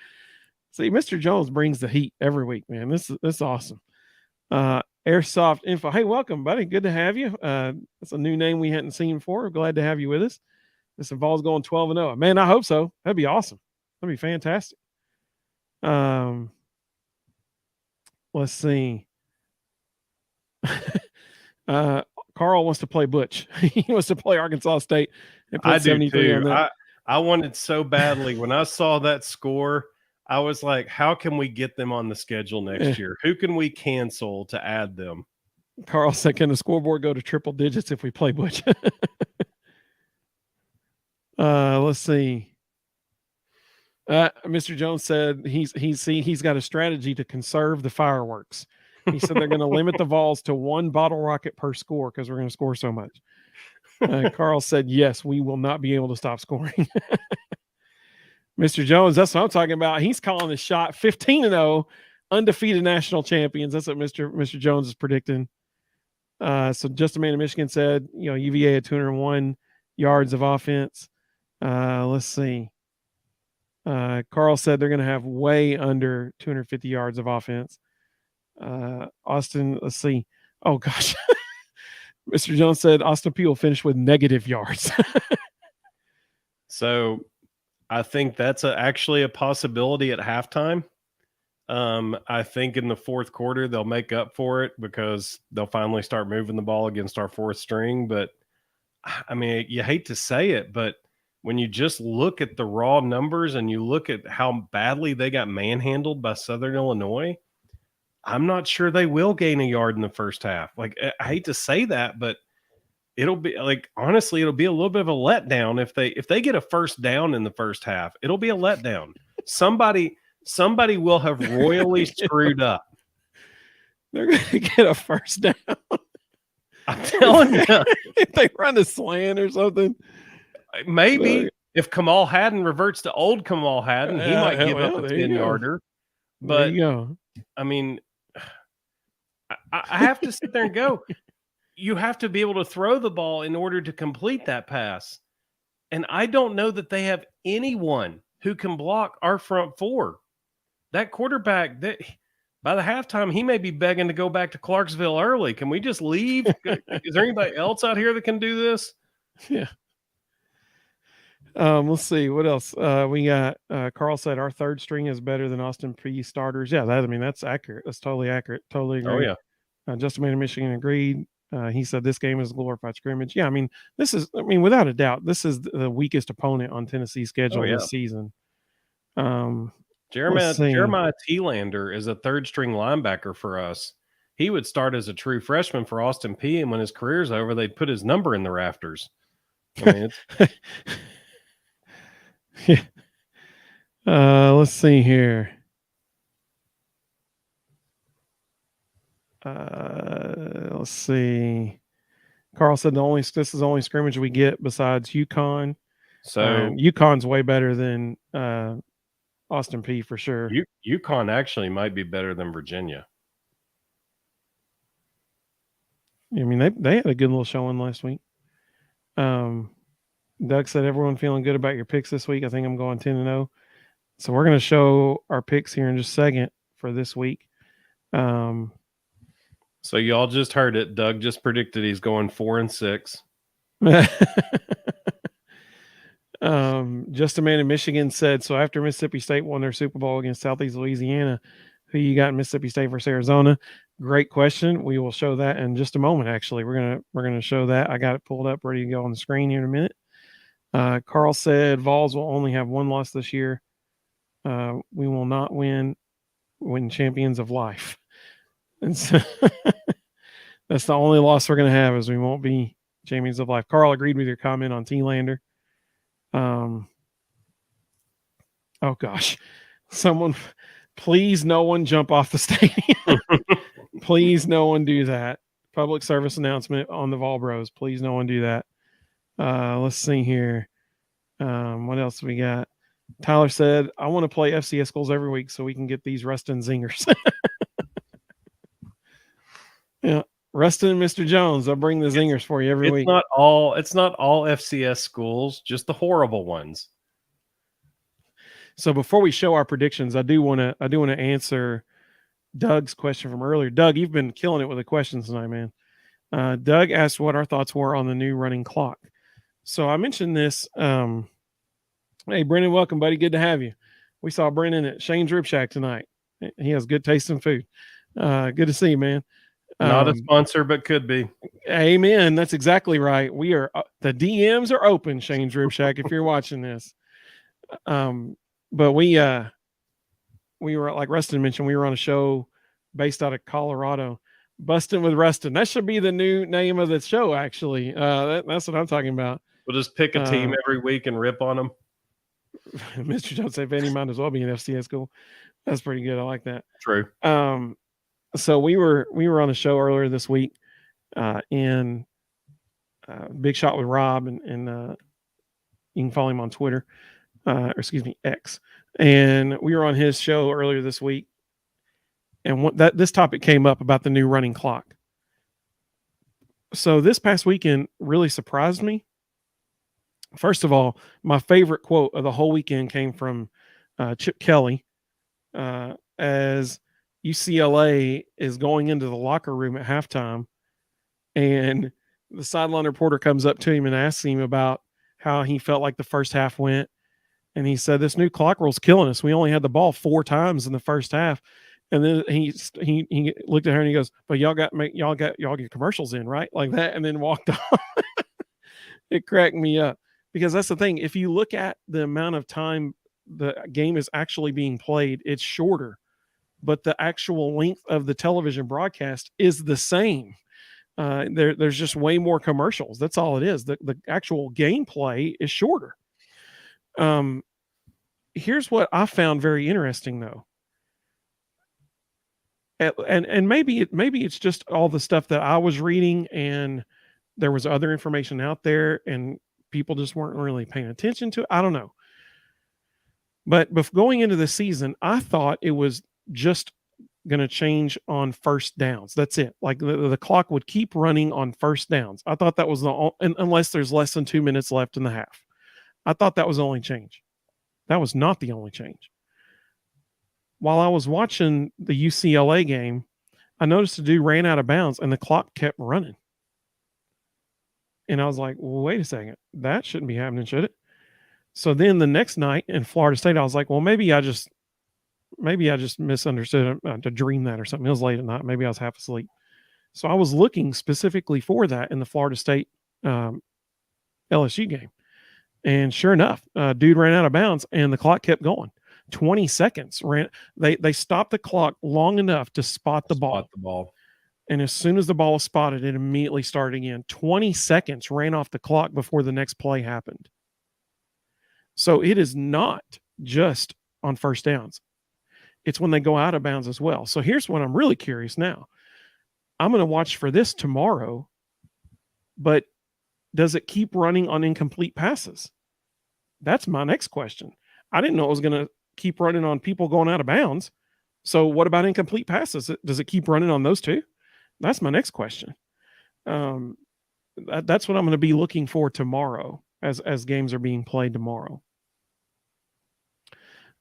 See, Mr. Jones brings the heat every week, man. This is awesome. Airsoft Info. Hey, welcome, buddy. Good to have you. That's a new name we hadn't seen before. Glad to have you with us. This involves going 12-0. Man, I hope so. That'd be awesome. That'd be fantastic. Let's see. Carl wants to play Butch. He wants to play Arkansas State. I do too. I wanted so badly when I saw that score. I was like, how can we get them on the schedule next year? Who can we cancel to add them? Carl said, can the scoreboard go to triple digits if we play Butch? Let's see. Mr. Jones said he's got a strategy to conserve the fireworks. He said they're going to limit the Vols to 1 bottle rocket per score because we're going to score so much. Carl said, yes, we will not be able to stop scoring. Mr. Jones, that's what I'm talking about. He's calling the shot. 15-0, undefeated national champions. That's what Mr. Jones is predicting. So just a man in Michigan said, UVA had 201 yards of offense. Let's see. Carl said they're going to have way under 250 yards of offense. Austin, let's see. Oh, gosh. Mr. Jones said Austin Peay will finish with negative yards. So I think that's actually a possibility at halftime. I think in the fourth quarter, they'll make up for it because they'll finally start moving the ball against our fourth string. But, I mean, you hate to say it, but when you just look at the raw numbers and you look at how badly they got manhandled by Southern Illinois, I'm not sure they will gain a yard in the first half. Like, I hate to say that, but it'll be like, honestly, it'll be a little bit of a letdown if they get a first down in the first half. It'll be a letdown. Somebody will have royally screwed up. They're going to get a first down. I'm telling you, if they run a slant or something. Maybe if Kamal Haddon reverts to old Kamal Haddon, he might give up a 10-yarder. But I mean, I have to sit there and go, you have to be able to throw the ball in order to complete that pass. And I don't know that they have anyone who can block our front four. that quarterback, that by the halftime, he may be begging to go back to Clarksville early. Can we just leave? Is there anybody else out here that can do this? Yeah. Let's see what else. We got Carl said our third string is better than Austin Peay starters. Yeah, that's accurate. That's totally accurate. Totally agree. Oh yeah. Justin Man in Michigan agreed. He said this game is a glorified scrimmage. Yeah, without a doubt, this is the weakest opponent on Tennessee's schedule this season. Jeremiah Thielander is a third string linebacker for us. He would start as a true freshman for Austin Peay, and when his career's over, they'd put his number in the rafters. I mean, it's let's see here. Let's see. Carl said this is the only scrimmage we get besides UConn. So UConn's way better than Austin Peay for sure. UConn actually might be better than Virginia. I mean, they had a good little showing last week. Doug said, everyone feeling good about your picks this week. I think I'm going 10-0. So we're going to show our picks here in just a second for this week. So y'all just heard it. Doug just predicted he's going 4-6. Just a man in Michigan said, so after Mississippi State won their Super Bowl against Southeast Louisiana, who you got in Mississippi State versus Arizona? Great question. We will show that in just a moment. Actually, we're gonna show that. I got it pulled up, ready to go on the screen here in a minute. Carl said Vols will only have one loss this year. We will not win champions of life. And so that's the only loss we're going to have, is we won't be champions of life. Carl agreed with your comment on Thielander. Oh gosh, someone, please, no one jump off the stadium. Please, no one do that. Public service announcement on the Vol Bros. Please, no one do that. Let's see here. What else we got? Tyler said, I want to play FCS schools every week so we can get these Rustin zingers. Yeah, Rustin and Mr. Jones, I'll bring the zingers for you every week. It's not all FCS schools, just the horrible ones. So before we show our predictions, I do want to answer Doug's question from earlier. Doug, you've been killing it with the questions tonight, man. Doug asked what our thoughts were on the new running clock. So I mentioned this. Hey, Brennan, welcome, buddy. Good to have you. We saw Brennan at Shane's Rib Shack tonight. He has good taste in food. Good to see you, man. Not a sponsor, but could be. Amen. That's exactly right. We are the DMs are open, Shane's Rib Shack, if you're watching this. But we were, like Rustin mentioned, we were on a show based out of Colorado, Bustin' with Rustin. That should be the new name of the show, actually. That's what I'm talking about. We'll just pick a team every week and rip on them. Mr. Jones said, Vanny might as well be an FCS school. That's pretty good. I like that. True. So we were on a show earlier this week in Big Shot with Rob, and you can follow him on Twitter, X. And we were on his show earlier this week, and this topic came up about the new running clock. So this past weekend really surprised me. First of all, my favorite quote of the whole weekend came from Chip Kelly, as UCLA is going into the locker room at halftime, and the sideline reporter comes up to him and asks him about how he felt like the first half went. And he said, this new clock rule's killing us. We only had the ball 4 times in the first half. And then he looked at her and he goes, but y'all got your commercials in, right? Like that. And then walked off. It cracked me up, because that's the thing. If you look at the amount of time the game is actually being played, it's shorter, but the actual length of the television broadcast is the same. There's just way more commercials. That's all it is. The actual gameplay is shorter. Here's what I found very interesting, though. And maybe it's just all the stuff that I was reading, and there was other information out there and people just weren't really paying attention to it. I don't know. But going into the season, I thought it was just going to change on first downs. That's it. Like the clock would keep running on first downs. I thought that was unless there's less than 2 minutes left in the half. I thought that was the only change. That was not the only change. while I was watching the UCLA game, I noticed the dude ran out of bounds and the clock kept running. And I was like, well, wait a second. That shouldn't be happening, should it? So then the next night in Florida State, I was like, well, maybe I just misunderstood to dream that or something. It was late at night. Maybe I was half asleep. So I was looking specifically for that in the Florida State LSU game. And sure enough, dude ran out of bounds and the clock kept going. 20 seconds ran. They stopped the clock long enough to spot the ball. And as soon as the ball was spotted, it immediately started again. 20 seconds ran off the clock before the next play happened. So it is not just on first downs. It's when they go out of bounds as well. So here's what I'm really curious now. I'm going to watch for this tomorrow, but does it keep running on incomplete passes? That's my next question. I didn't know it was going to keep running on people going out of bounds. So what about incomplete passes? Does it keep running on those too? That's my next question. That's what I'm going to be looking for tomorrow as games are being played tomorrow.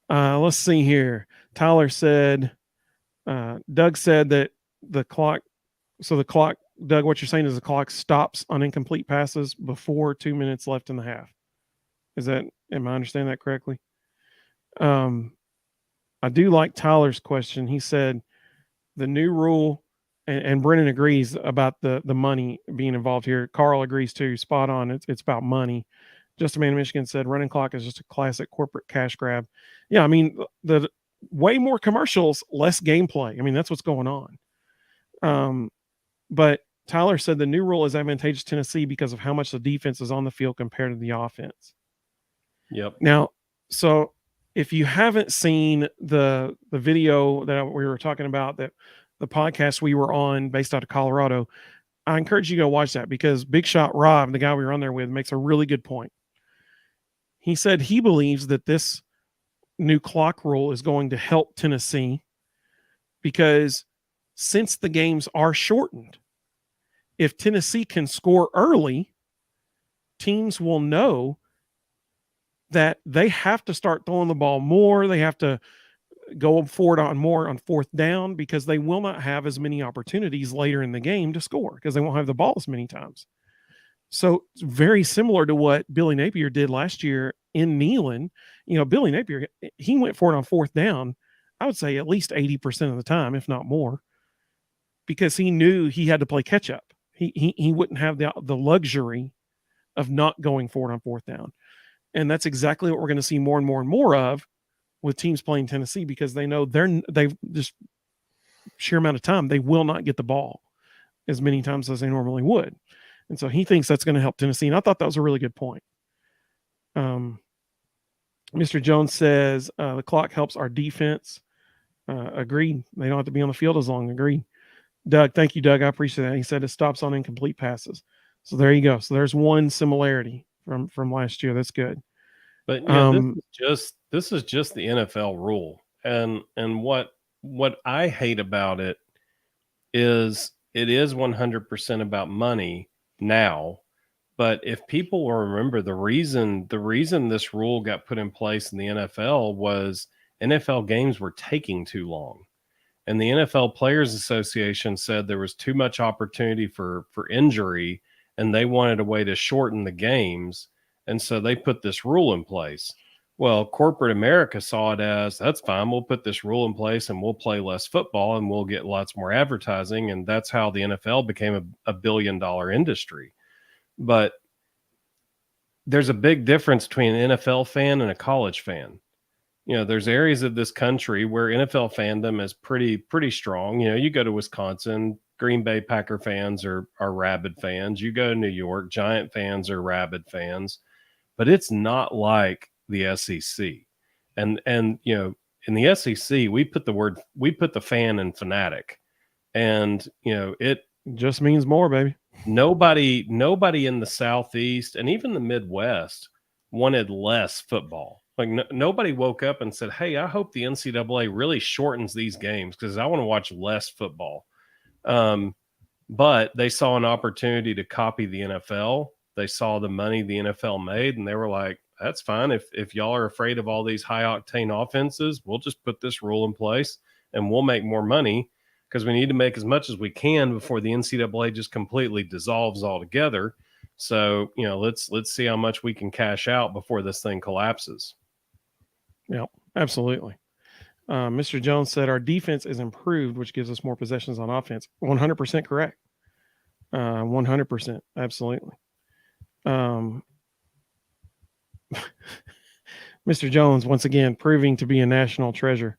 Let's see here. Tyler said, Doug said that the clock, Doug, what you're saying is the clock stops on incomplete passes before 2 minutes left in the half. Am I understanding that correctly? I do like Tyler's question. He said the new rule, and Brennan agrees about the money being involved here. Carl agrees too. Spot on. It's about money. Just a Man in Michigan said running clock is just a classic corporate cash grab. Yeah, I mean, the way more commercials, less gameplay. I mean, that's what's going on. But Tyler said the new rule is advantageous to Tennessee because of how much the defense is on the field compared to the offense. Yep. Now, so if you haven't seen the video that we were talking about, that the podcast we were on based out of Colorado, I encourage you to go watch that because Big Shot Rob, the guy we were on there with, makes a really good point. He said he believes that this new clock rule is going to help Tennessee because since the games are shortened, if Tennessee can score early, teams will know that they have to start throwing the ball more. They have to go forward on more on fourth down because they will not have as many opportunities later in the game to score because they won't have the ball as many times. So it's very similar to what Billy Napier did last year in Neyland. You know, Billy Napier, he went for it on fourth down, I would say at least 80% of the time, if not more, because he knew he had to play catch up. He wouldn't have the luxury of not going for it on fourth down. And that's exactly what we're going to see more and more and more of with teams playing Tennessee because they know they've just sheer amount of time, they will not get the ball as many times as they normally would. And so he thinks that's going to help Tennessee. And I thought that was a really good point. Mr. Jones says the clock helps our defense. Agreed. They don't have to be on the field as long. Agreed. Doug, thank you, Doug. I appreciate that. He said it stops on incomplete passes. So there you go. So there's one similarity from last year. That's good. But this is just the NFL rule. And what I hate about it is 100% about money now. But if people will remember the reason this rule got put in place in the NFL was NFL games were taking too long. And the NFL Players Association said there was too much opportunity for injury and they wanted a way to shorten the games. And so they put this rule in place. Well, corporate America saw it as, that's fine, we'll put this rule in place and we'll play less football and we'll get lots more advertising. And that's how the NFL became a billion-dollar industry. But there's a big difference between an NFL fan and a college fan. You know, there's areas of this country where NFL fandom is pretty strong. You know, you go to Wisconsin, Green Bay Packer fans are rabid fans. You go to New York, Giant fans are rabid fans. But it's not like the SEC. And you know, in the SEC, we put the fan in fanatic. And, you know, it just means more, baby. Nobody in the Southeast and even the Midwest wanted less football. Like nobody woke up and said, hey, I hope the NCAA really shortens these games because I want to watch less football. But they saw an opportunity to copy the NFL. They saw the money the NFL made, and they were like, that's fine. If y'all are afraid of all these high octane offenses, we'll just put this rule in place and we'll make more money because we need to make as much as we can before the NCAA just completely dissolves altogether. So, let's see how much we can cash out before this thing collapses. Yeah, absolutely. Mr. Jones said our defense is improved, which gives us more possessions on offense. 100% correct. 100%. Absolutely. Mr. Jones, once again, proving to be a national treasure.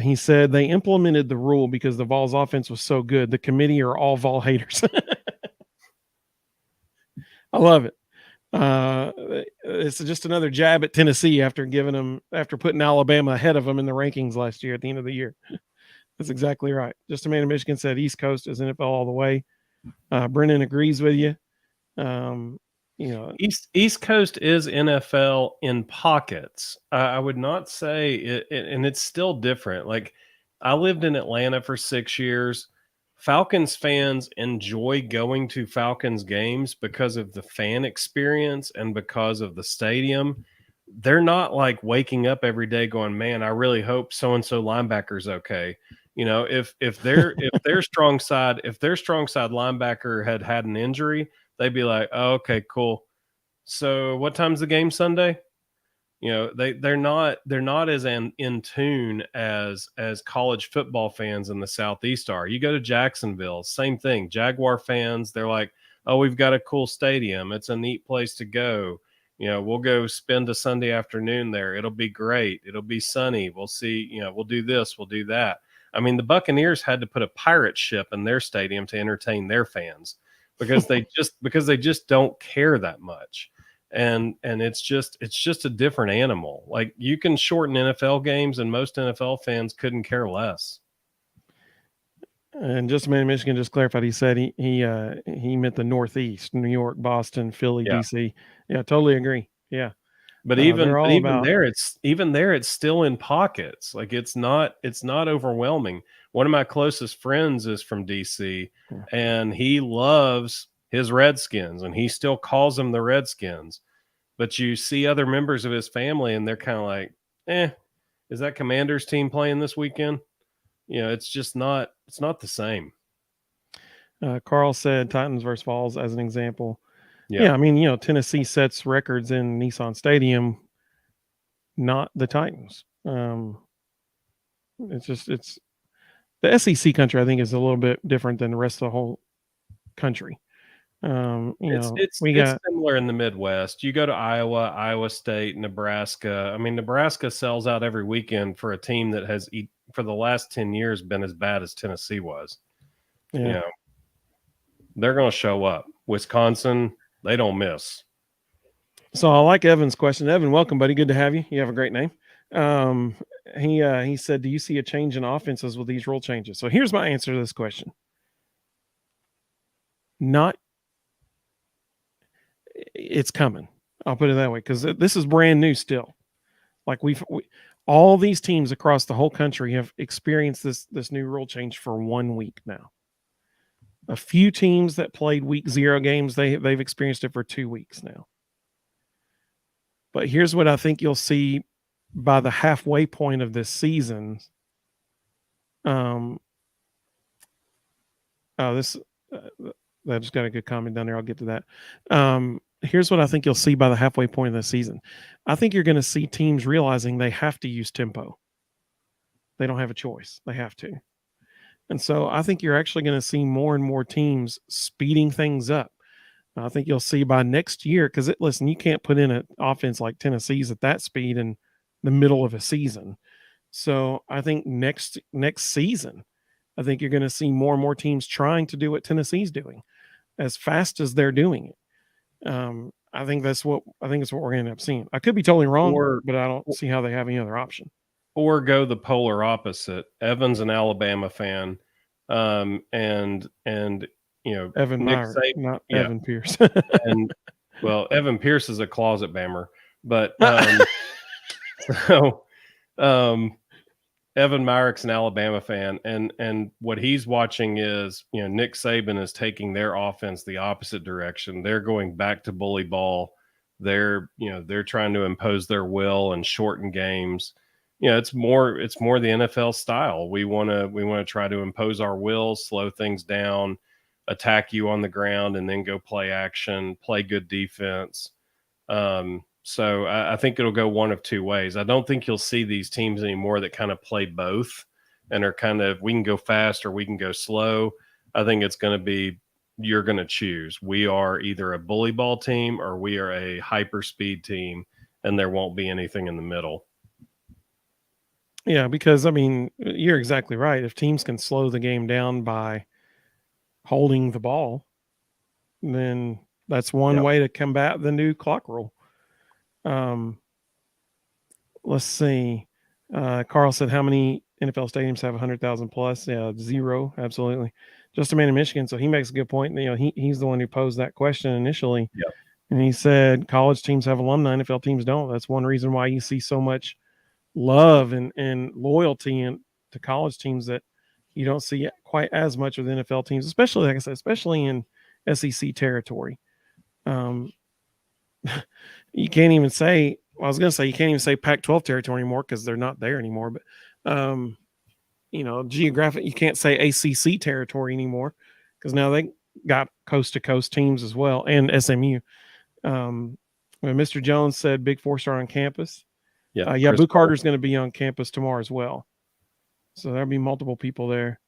He said they implemented the rule because the Vols offense was so good. The committee are all Vol haters. I love it. It's just another jab at Tennessee after putting Alabama ahead of them in the rankings last year at the end of the year. That's exactly right. Just a man in Michigan said East Coast is NFL all the way. Brennan agrees with you. East Coast is NFL in pockets. I would not say it, and it's still different. Like I lived in Atlanta for 6 years. Falcons fans enjoy going to Falcons games because of the fan experience and because of the stadium. They're not like waking up every day going, "Man, I really hope so and so linebacker's okay." If their strong side linebacker had an injury, they'd be like, "Oh, okay, cool. So what time's the game Sunday?" They're not as in tune as college football fans in the Southeast are. You go to Jacksonville, same thing. Jaguar fans, they're like, "Oh, we've got a cool stadium. It's a neat place to go. We'll go spend a Sunday afternoon there. It'll be great. It'll be sunny. We'll see, we'll do this, we'll do that." I mean, the Buccaneers had to put a pirate ship in their stadium to entertain their fans because they just don't care that much. And it's just a different animal. Like you can shorten NFL games and most NFL fans couldn't care less. And just a man in Michigan just clarified. He said he meant the Northeast, New York, Boston, Philly, Yeah. DC. Yeah, totally agree. Yeah. But even there, it's still in pockets. Like it's not overwhelming. One of my closest friends is from DC and he loves his Redskins and he still calls them the Redskins. But you see other members of his family and they're kind of like, is that Commanders team playing this weekend? It's just not, it's not the same. Carl said Titans versus Vols as an example. Yeah. I mean, Tennessee sets records in Nissan Stadium, not the Titans. It's the SEC country, I think, is a little bit different than the rest of the whole country. It's similar in the Midwest. You go to Iowa State, Nebraska. I mean, Nebraska sells out every weekend for a team that has, for the last 10 years, been as bad as Tennessee was. Yeah. They're going to show up. Wisconsin, they don't miss. So I like Evan's question. Evan, welcome, buddy. Good to have you. You have a great name. He said, "Do you see a change in offenses with these rule changes?" So here's my answer to this question. It's coming. I'll put it that way because this is brand new still. Like all these teams across the whole country have experienced this new rule change for 1 week now. A few teams that played week 0 games, they've experienced it for 2 weeks now. But here's what I think you'll see by the halfway point of this season. I just got a good comment down there. I'll get to that. Here's what I think you'll see by the halfway point of the season. I think you're going to see teams realizing they have to use tempo. They don't have a choice. They have to. And so I think you're actually going to see more and more teams speeding things up. I think you'll see by next year, because listen, you can't put in an offense like Tennessee's at that speed in the middle of a season. So I think next season, I think you're going to see more and more teams trying to do what Tennessee's doing as fast as they're doing it. I think that's what we're going to end up seeing. I could be totally wrong, but I don't see how they have any other option. Or go the polar opposite. Evan's an Alabama fan, and Evan Meyer, not Evan Pierce. And Evan Pierce is a closet bammer, but Evan Myrick's an Alabama fan, and what he's watching is, Nick Saban is taking their offense the opposite direction. They're going back to bully ball. they're trying to impose their will and shorten games. It's more the NFL style. We want to try to impose our will, slow things down, attack you on the ground, and then go play action, play good defense. So I think it'll go one of two ways. I don't think you'll see these teams anymore that kind of play both and are kind of, we can go fast or we can go slow. I think it's going to be, you're going to choose. We are either a bully ball team or we are a hyper speed team, and there won't be anything in the middle. Yeah, because I mean, you're exactly right. If teams can slow the game down by holding the ball, then that's one Yep. way to combat the new clock rule. Let's see. Carl said, how many NFL stadiums have 100,000 plus? Yeah, 0. Absolutely. Just a man in Michigan. So he makes a good point. He's the one who posed that question initially. Yep. And he said, college teams have alumni, NFL teams don't. That's one reason why you see so much love and loyalty to college teams that you don't see quite as much with NFL teams, especially, like I said, especially in SEC territory. You can't even say, I was going to say, you can't even say Pac-12 territory anymore because they're not there anymore. But, geographic, you can't say ACC territory anymore because now they got coast-to-coast teams as well, and SMU. Mr. Jones said Big 4-star on campus. Yeah, Boo Carter's going to be on campus tomorrow as well. So there'll be multiple people there.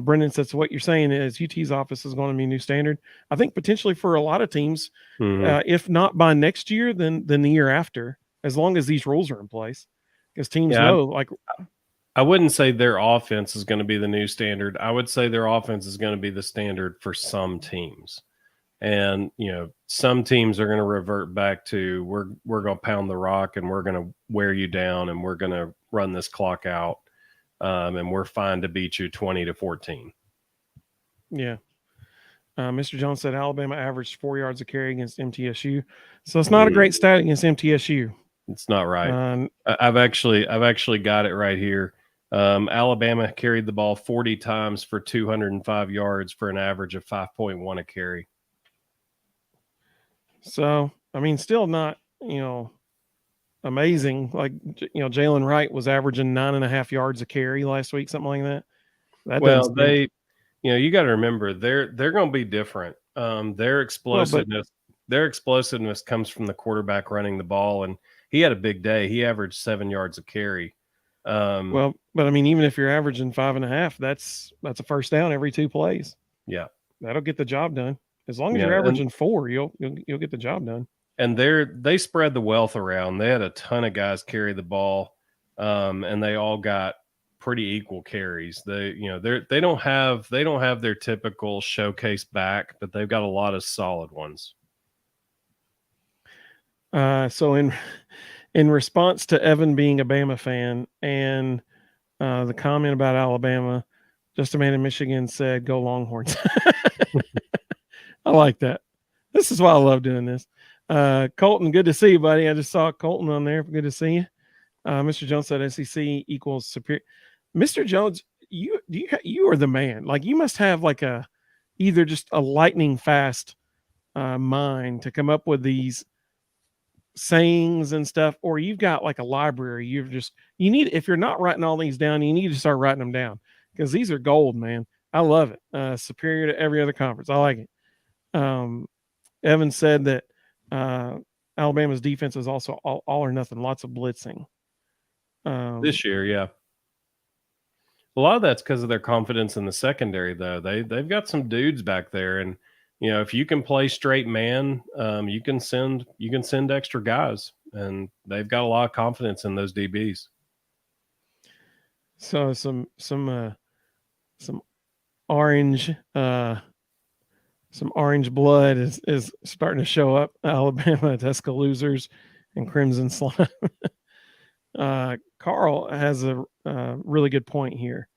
Brendan says, so what you're saying is UT's office is going to be a new standard. I think potentially for a lot of teams, if not by next year, then the year after, as long as these rules are in place. Because teams know, like, I wouldn't say their offense is going to be the new standard. I would say their offense is going to be the standard for some teams. And, some teams are going to revert back to we're going to pound the rock and we're going to wear you down and we're going to run this clock out. And we're fine to beat you 20-14. Yeah. Mr. Jones said Alabama averaged 4 yards a carry against MTSU. So it's not a great stat against MTSU. It's not right. I've actually got it right here. Alabama carried the ball 40 times for 205 yards for an average of 5.1 a carry. So, I mean, still not, amazing. Like, Jalen Wright was averaging 9.5 yards a carry last week, something like that. You got to remember they're going to be different. Their explosiveness comes from the quarterback running the ball, and he had a big day. He averaged 7 yards a carry. But I mean, even if you're averaging 5.5, that's a first down every 2 plays. Yeah, that'll get the job done. As long as you're averaging 4, you'll get the job done. And they spread the wealth around. They had a ton of guys carry the ball, and they all got pretty equal carries. They don't have their typical showcase back, but they've got a lot of solid ones. So in response to Evan being a Bama fan and the comment about Alabama, just a man in Michigan said, "Go Longhorns." I like that. This is why I love doing this. Colton, good to see you, buddy. I just saw Colton on there. Good to see you. Mr. Jones said SEC equals superior. Mr. Jones, you are the man. Like, you must have like either just a lightning fast mind to come up with these sayings and stuff, or you've got like a library. If you're not writing all these down, you need to start writing them down because these are gold, man. I love it. Superior to every other conference. I like it. Evan said that Alabama's defense is also all or nothing, lots of blitzing. This year, yeah. A lot of that's because of their confidence in the secondary, though. They've got some dudes back there, and if you can play straight man, you can send extra guys, and they've got a lot of confidence in those DBs. So some orange blood is starting to show up. Alabama Tuscaloosa's and Crimson Slime. Carl has a really good point here.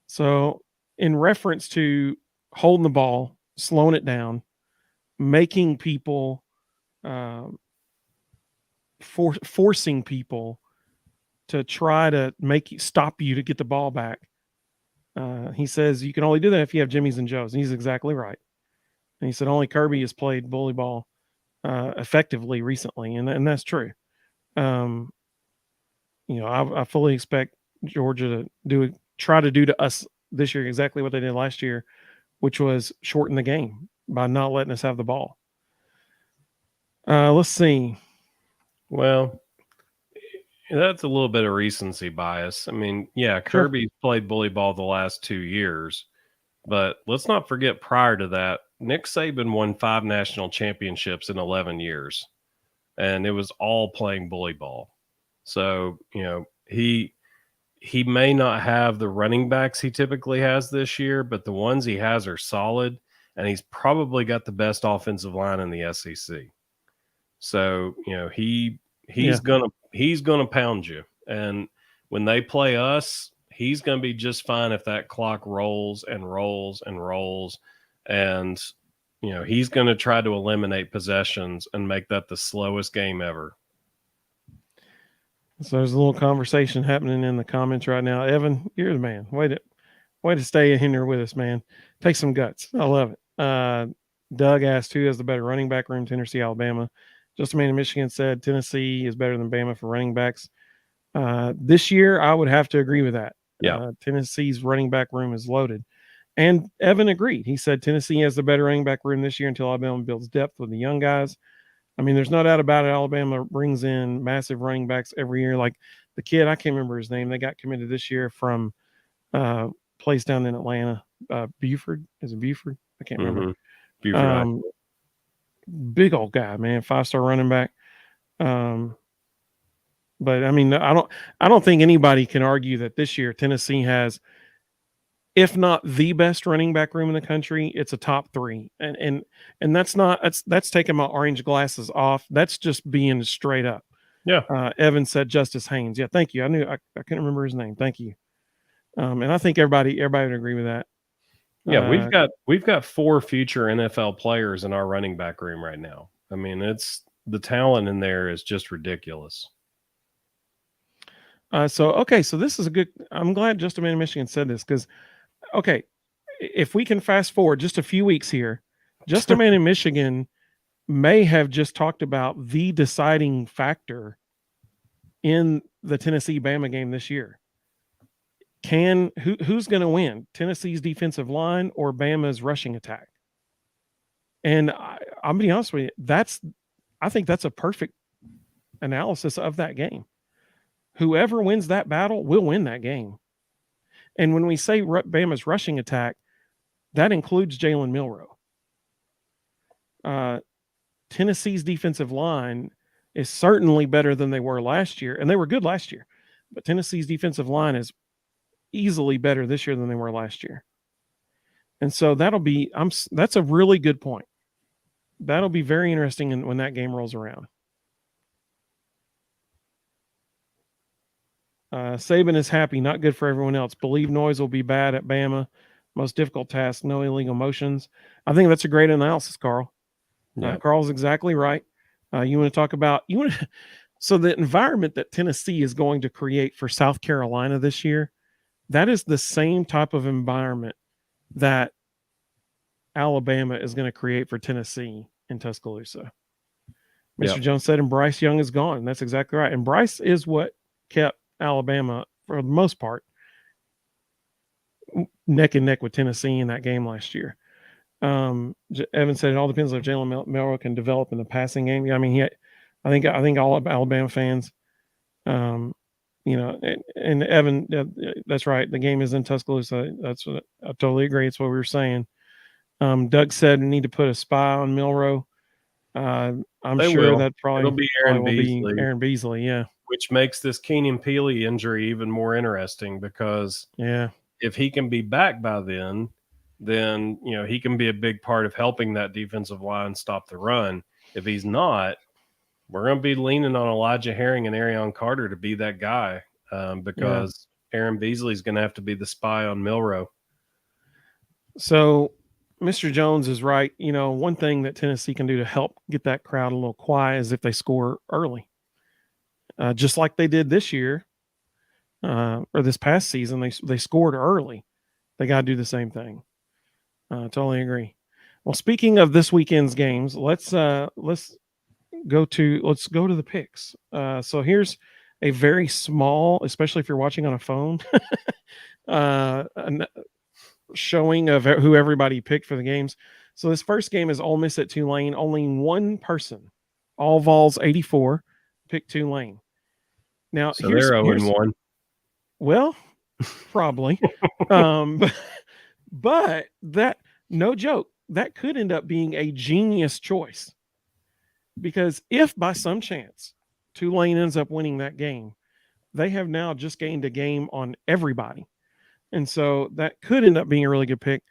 So in reference to holding the ball, slowing it down, making people, forcing people to try to stop you to get the ball back. He says you can only do that if you have Jimmys and Joes. And he's exactly right. And he said only Kirby has played bully ball effectively recently, and that's true. Um, I fully expect Georgia to try to do to us this year exactly what they did last year, which was shorten the game by not letting us have the ball. Let's see. Well, that's a little bit of recency bias. I mean, yeah, Sure. Kirby's played bully ball the last 2 years, but let's not forget prior to that, Nick Saban won 5 national championships in 11 years, and it was all playing bully ball. So, he may not have the running backs he typically has this year, but the ones he has are solid, and he's probably got the best offensive line in the SEC. So, he's Yeah. gonna pound you. And when they play us, he's gonna be just fine if that clock rolls and rolls and rolls. And he's gonna try to eliminate possessions and make that the slowest game ever. So there's a little conversation happening in the comments right now. Evan, you're the man. Way to stay in here with us, man. Take some guts. I love it. Doug asked who has the better running back room, Tennessee, Alabama. Just a man in Michigan said Tennessee is better than Bama for running backs. This year, I would have to agree with that. Yeah. Tennessee's running back room is loaded. And Evan agreed. He said Tennessee has the better running back room this year until Alabama builds depth with the young guys. I mean, there's no doubt about it. Alabama brings in massive running backs every year. Like the kid, I can't remember his name. They got committed this year from place down in Atlanta. Buford. Is it Buford? I can't remember. Buford. Big old guy, man. 5-star running back. But I mean, I don't think anybody can argue that this year Tennessee has, if not the best running back room in the country, it's a top 3. And that's taking my orange glasses off. That's just being straight up. Yeah. Evan said Justice Haynes. Yeah, thank you. I couldn't remember his name. Thank you. And I think everybody would agree with that. Yeah, we've got 4 future NFL players in our running back room right now. I mean, it's the talent in there is just ridiculous. So this is a good. I'm glad Just a Man in Michigan said this because, okay, if we can fast forward just a few weeks here, Just a Man in Michigan may have just talked about the deciding factor in the Tennessee Bama game this year. Who's going to win? Tennessee's defensive line or Bama's rushing attack? And I'll be honest with you, I think that's a perfect analysis of that game. Whoever wins that battle will win that game. And when we say Bama's rushing attack, that includes Jalen Milroe. Tennessee's defensive line is certainly better than they were last year, and they were good last year. But Tennessee's defensive line is easily better this year than they were last year. And so that's a really good point. That'll be very interesting when that game rolls around. Saban is happy, not good for everyone else. Believe Noise will be bad at Bama. Most difficult task, no illegal motions. I think that's a great analysis, Carl. Yeah. Carl's exactly right. You want to talk about so the environment that Tennessee is going to create for South Carolina this year, that is the same type of environment that Alabama is going to create for Tennessee in Tuscaloosa. Mr. Jones said, and Bryce Young is gone. That's exactly right. And Bryce is what kept Alabama, for the most part, neck and neck with Tennessee in that game last year. Evan said it all depends on if Jalen Milroe can develop in the passing game. Yeah, I mean, I think all of Alabama fans, and Evan, that's right. The game is in Tuscaloosa. That's what I totally agree. It's what we were saying. Doug said we need to put a spy on Milroe. I'm sure that it'll be Aaron Beasley. Aaron Beasley, yeah. Which makes this Keenan Peely injury even more interesting because if he can be back by then he can be a big part of helping that defensive line stop the run. If he's not, we're going to be leaning on Elijah Herring and Arion Carter to be that guy because Aaron Beasley is going to have to be the spy on Milroe. So Mr. Jones is right. One thing that Tennessee can do to help get that crowd a little quiet is if they score early. Just like they did this year or this past season, they scored early. They got to do the same thing. Totally agree. Well, speaking of this weekend's games, let's let's go to the picks. So here's a very small, especially if you're watching on a phone, an showing of who everybody picked for the games. So this first game is Ole Miss at Tulane. Only one person, all Vols 84, picked Tulane. Now So they're 0 and 1. Well, probably, um, but that no joke, that could end up being a genius choice, because if by some chance Tulane ends up winning that game, they have now just gained a game on everybody. And so that could end up being a really good pick.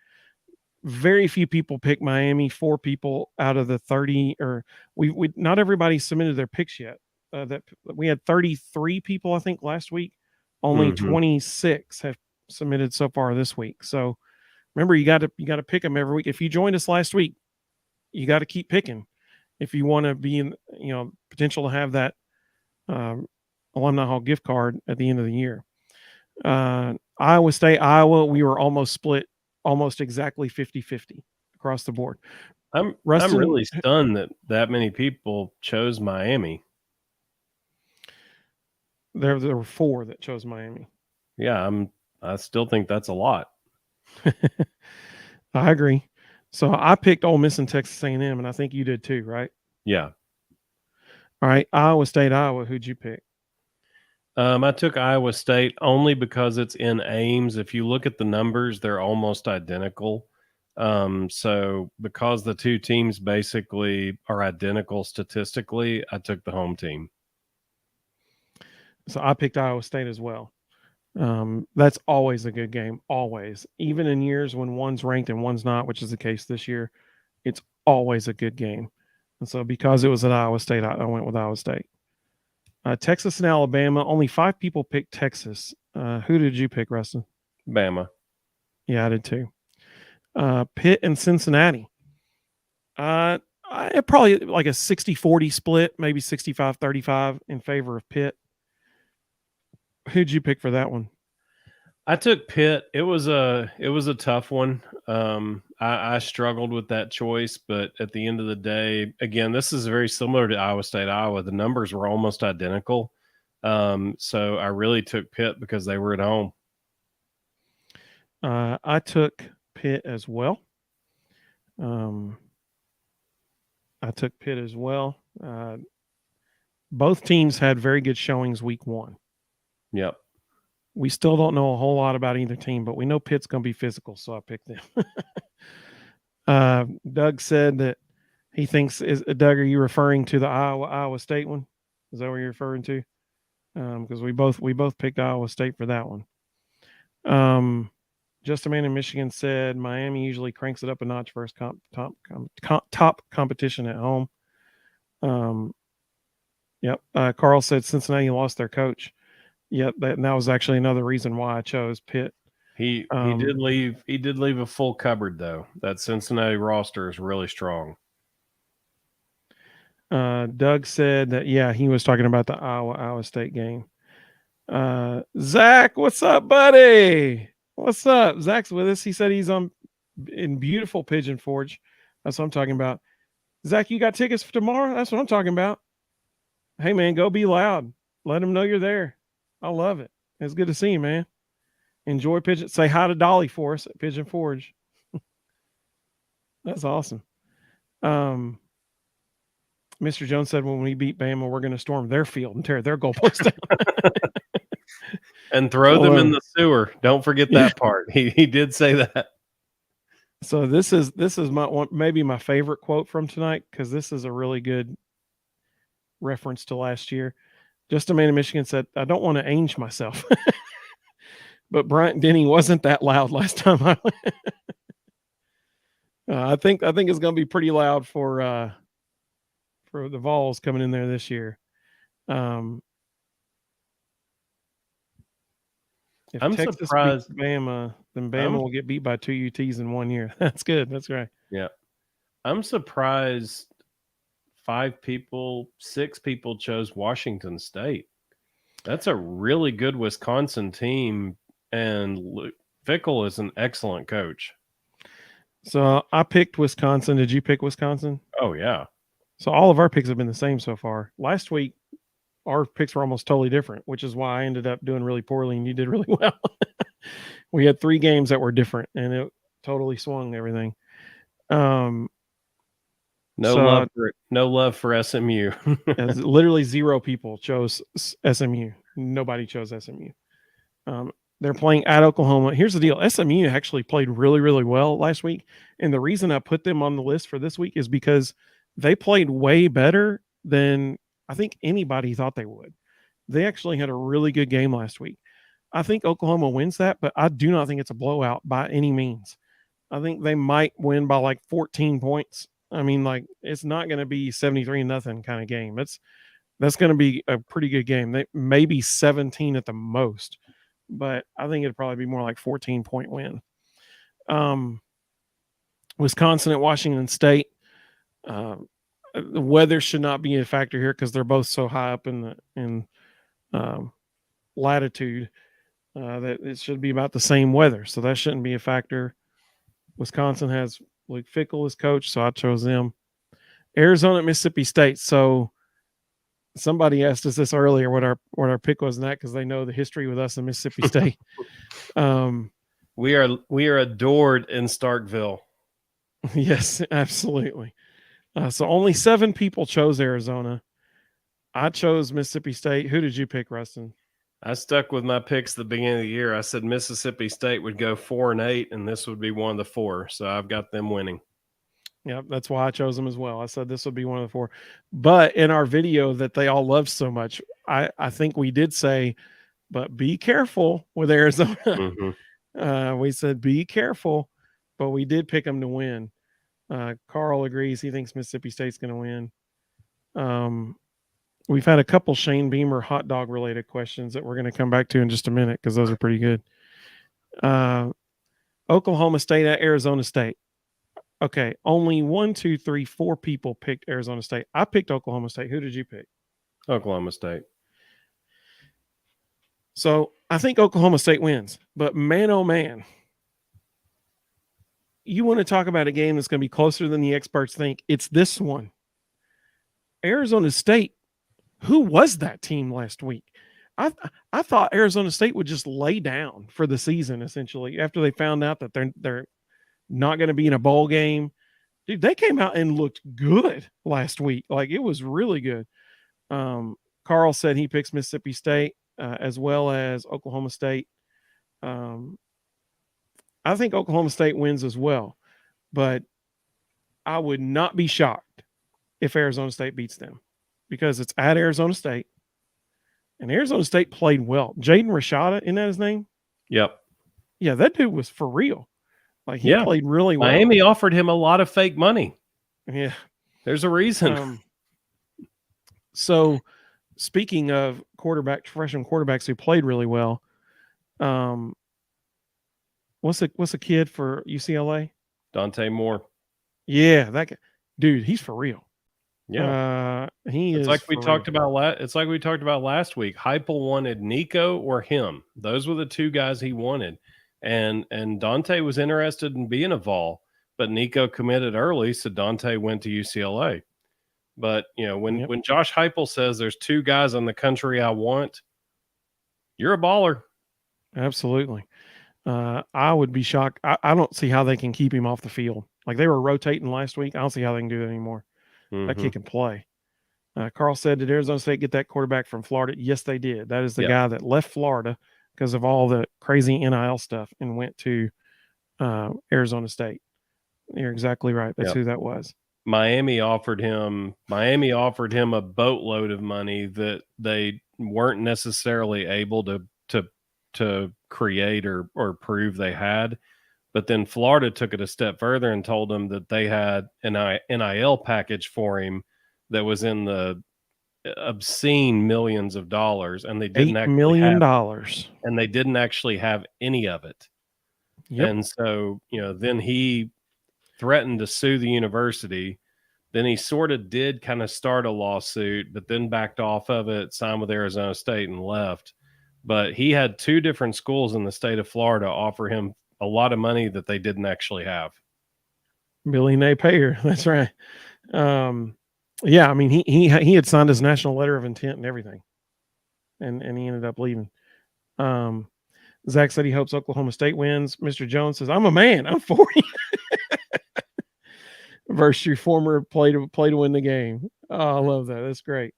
Very few people pick Miami. 4 people out of the 30, or we not everybody submitted their picks yet. That we had 33 people, I think, last week. Only 26 have submitted so far this week. So remember, you got to pick them every week. If you joined us last week, you got to keep picking if you want to be in, potential to have that Alumni Hall gift card at the end of the year. Iowa State, Iowa, we were almost split, almost exactly 50-50 across the board. I'm really stunned that many people chose Miami. There were 4 that chose Miami. Yeah, I still think that's a lot. I agree. So I picked Ole Miss and Texas A&M, and I think you did too, right? Yeah. All right, Iowa State, Iowa. Who'd you pick? I took Iowa State only because it's in Ames. If you look at the numbers, they're almost identical. So because the two teams basically are identical statistically, I took the home team. So I picked Iowa State as well. That's always a good game, always. Even in years when one's ranked and one's not, which is the case this year, it's always a good game. And so because it was at Iowa State, I went with Iowa State. Texas and Alabama, only 5 people picked Texas. Who did you pick, Rustin? Bama. Yeah, I did too. Pitt and Cincinnati. I probably like a 60-40 split, maybe 65-35 in favor of Pitt. Who'd you pick for that one? I took Pitt. It was a tough one. I struggled with that choice, but at the end of the day, again, this is very similar to Iowa State, Iowa. The numbers were almost identical. So I really took Pitt because they were at home. I took Pitt as well. Both teams had very good showings week 1. Yep. We still don't know a whole lot about either team, but we know Pitt's going to be physical, so I picked them. Doug said that he thinks, Doug, are you referring to the Iowa State one? Is that what you're referring to? Because we both picked Iowa State for that one. Just a man in Michigan said Miami usually cranks it up a notch versus top competition at home. Yep. Carl said Cincinnati lost their coach. Yep, that was actually another reason why I chose Pitt. He did leave a full cupboard though. That Cincinnati roster is really strong. Doug said that he was talking about the Iowa State game. Zach, what's up, buddy? What's up? Zach's with us. He said he's in beautiful Pigeon Forge. That's what I'm talking about. Zach, you got tickets for tomorrow? That's what I'm talking about. Hey man, go be loud. Let them know you're there. I love it. It's good to see you, man. Enjoy Pigeon. Say hi to Dolly for us at Pigeon Forge. That's awesome. Mr. Jones said when we beat Bama, we're going to storm their field and tear their goalpost down. And throw them in the sewer. Don't forget that part. He did say that. So this is maybe my favorite quote from tonight, because this is a really good reference to last year. Just a man in Michigan said, I don't want to age myself. But Bryant Denny wasn't that loud last time I went. I think it's going to be pretty loud for the Vols coming in there this year. If I'm Texas surprised beats Bama, then Bama will get beat by 2 UTs in 1 year. That's good. That's great. Yeah. I'm surprised 6 people chose Washington State. That's a really good Wisconsin team, and Fickle is an excellent coach. So I picked Wisconsin. Did you pick Wisconsin? Oh, yeah. So all of our picks have been the same so far. Last week, our picks were almost totally different, which is why I ended up doing really poorly and you did really well. We had 3 games that were different and it totally swung everything. No So love for SMU. literally 0 people chose SMU. Nobody chose SMU. They're playing at Oklahoma. Here's the deal: SMU actually played really, really well last week, and the reason I put them on the list for this week is because they played way better than I think anybody thought they would. They actually had a really good game last week. I think Oklahoma wins that, but I do not think it's a blowout by any means. I think they might win by like 14 points. I mean, like it's not going to be 73-0 kind of game. That's going to be a pretty good game. They maybe 17 at the most, but I think it'd probably be more like 14-point win. Wisconsin at Washington State. The weather should not be a factor here because they're both so high up in latitude that it should be about the same weather, so that shouldn't be a factor. Wisconsin has Luke Fickell as coach, so I chose them. Arizona at Mississippi State. So somebody asked us this earlier what our pick was in that because they know the history with us in Mississippi State. We are adored in Starkville. Yes, absolutely. So only 7 people chose Arizona. I chose Mississippi State. Who did you pick, Rustin? I stuck with my picks at the beginning of the year. I said Mississippi State would go 4-8, and this would be one of the 4. So I've got them winning. Yeah, that's why I chose them as well. I said this would be one of the 4. But in our video that they all loved so much, I think we did say, but be careful with Arizona. Mm-hmm. We said be careful, but we did pick them to win. Carl agrees. He thinks Mississippi State's going to win. We've had a couple Shane Beamer hot dog related questions that we're going to come back to in just a minute because those are pretty good. Oklahoma State at Arizona State. Okay, only 1, 2, 3, 4 people picked Arizona State. I picked Oklahoma State. Who did you pick? Oklahoma State. So I think Oklahoma State wins, but man, oh man, you want to talk about a game that's going to be closer than the experts think. It's this one. Arizona State. Who was that team last week? I thought Arizona State would just lay down for the season essentially after they found out that they're not going to be in a bowl game. Dude, they came out and looked good last week. Like it was really good. Carl said he picks Mississippi State as well as Oklahoma State. I think Oklahoma State wins as well, but I would not be shocked if Arizona State beats them because it's at Arizona State, and Arizona State played well. Jaden Rashada, isn't that his name? Yep. Yeah, that dude was for real. Like he played really well. Miami offered him a lot of fake money. Yeah. There's a reason. So speaking of freshman quarterbacks who played really well, what's a kid for UCLA? Dante Moore. Yeah, that guy. Dude, he's for real. Yeah. It's like we talked about last week. Heupel wanted Nico or him. Those were the 2 guys he wanted. And Dante was interested in being a Vol, but Nico committed early, so Dante went to UCLA. But when Josh Heupel says there's 2 guys in the country I want, you're a baller. Absolutely. I would be shocked. I don't see how they can keep him off the field. Like they were rotating last week. I don't see how they can do it anymore. Mm-hmm. That kid can play. Carl said, did Arizona State get that quarterback from Florida? Yes, they did. That is the guy that left Florida because of all the crazy NIL stuff and went to Arizona State. You're exactly right. That's who that was. Miami offered him a boatload of money that they weren't necessarily able to create or prove they had. But then Florida took it a step further and told him that they had an NIL package for him that was in the obscene millions of dollars, and they didn't $8 million, and they didn't actually have any of it. Yep. And so, then he threatened to sue the university. Then he sort of did kind of start a lawsuit, but then backed off of it, signed with Arizona State, and left. But he had 2 different schools in the state of Florida offer him a lot of money that they didn't actually have. Billy Napier. That's right. Yeah, I mean he had signed his national letter of intent and everything, and he ended up leaving. Um, Zach said he hopes Oklahoma State wins. Mr. Jones says, "I'm a man. I'm 40." Versus your former play to win the game. Oh, I love that. That's great.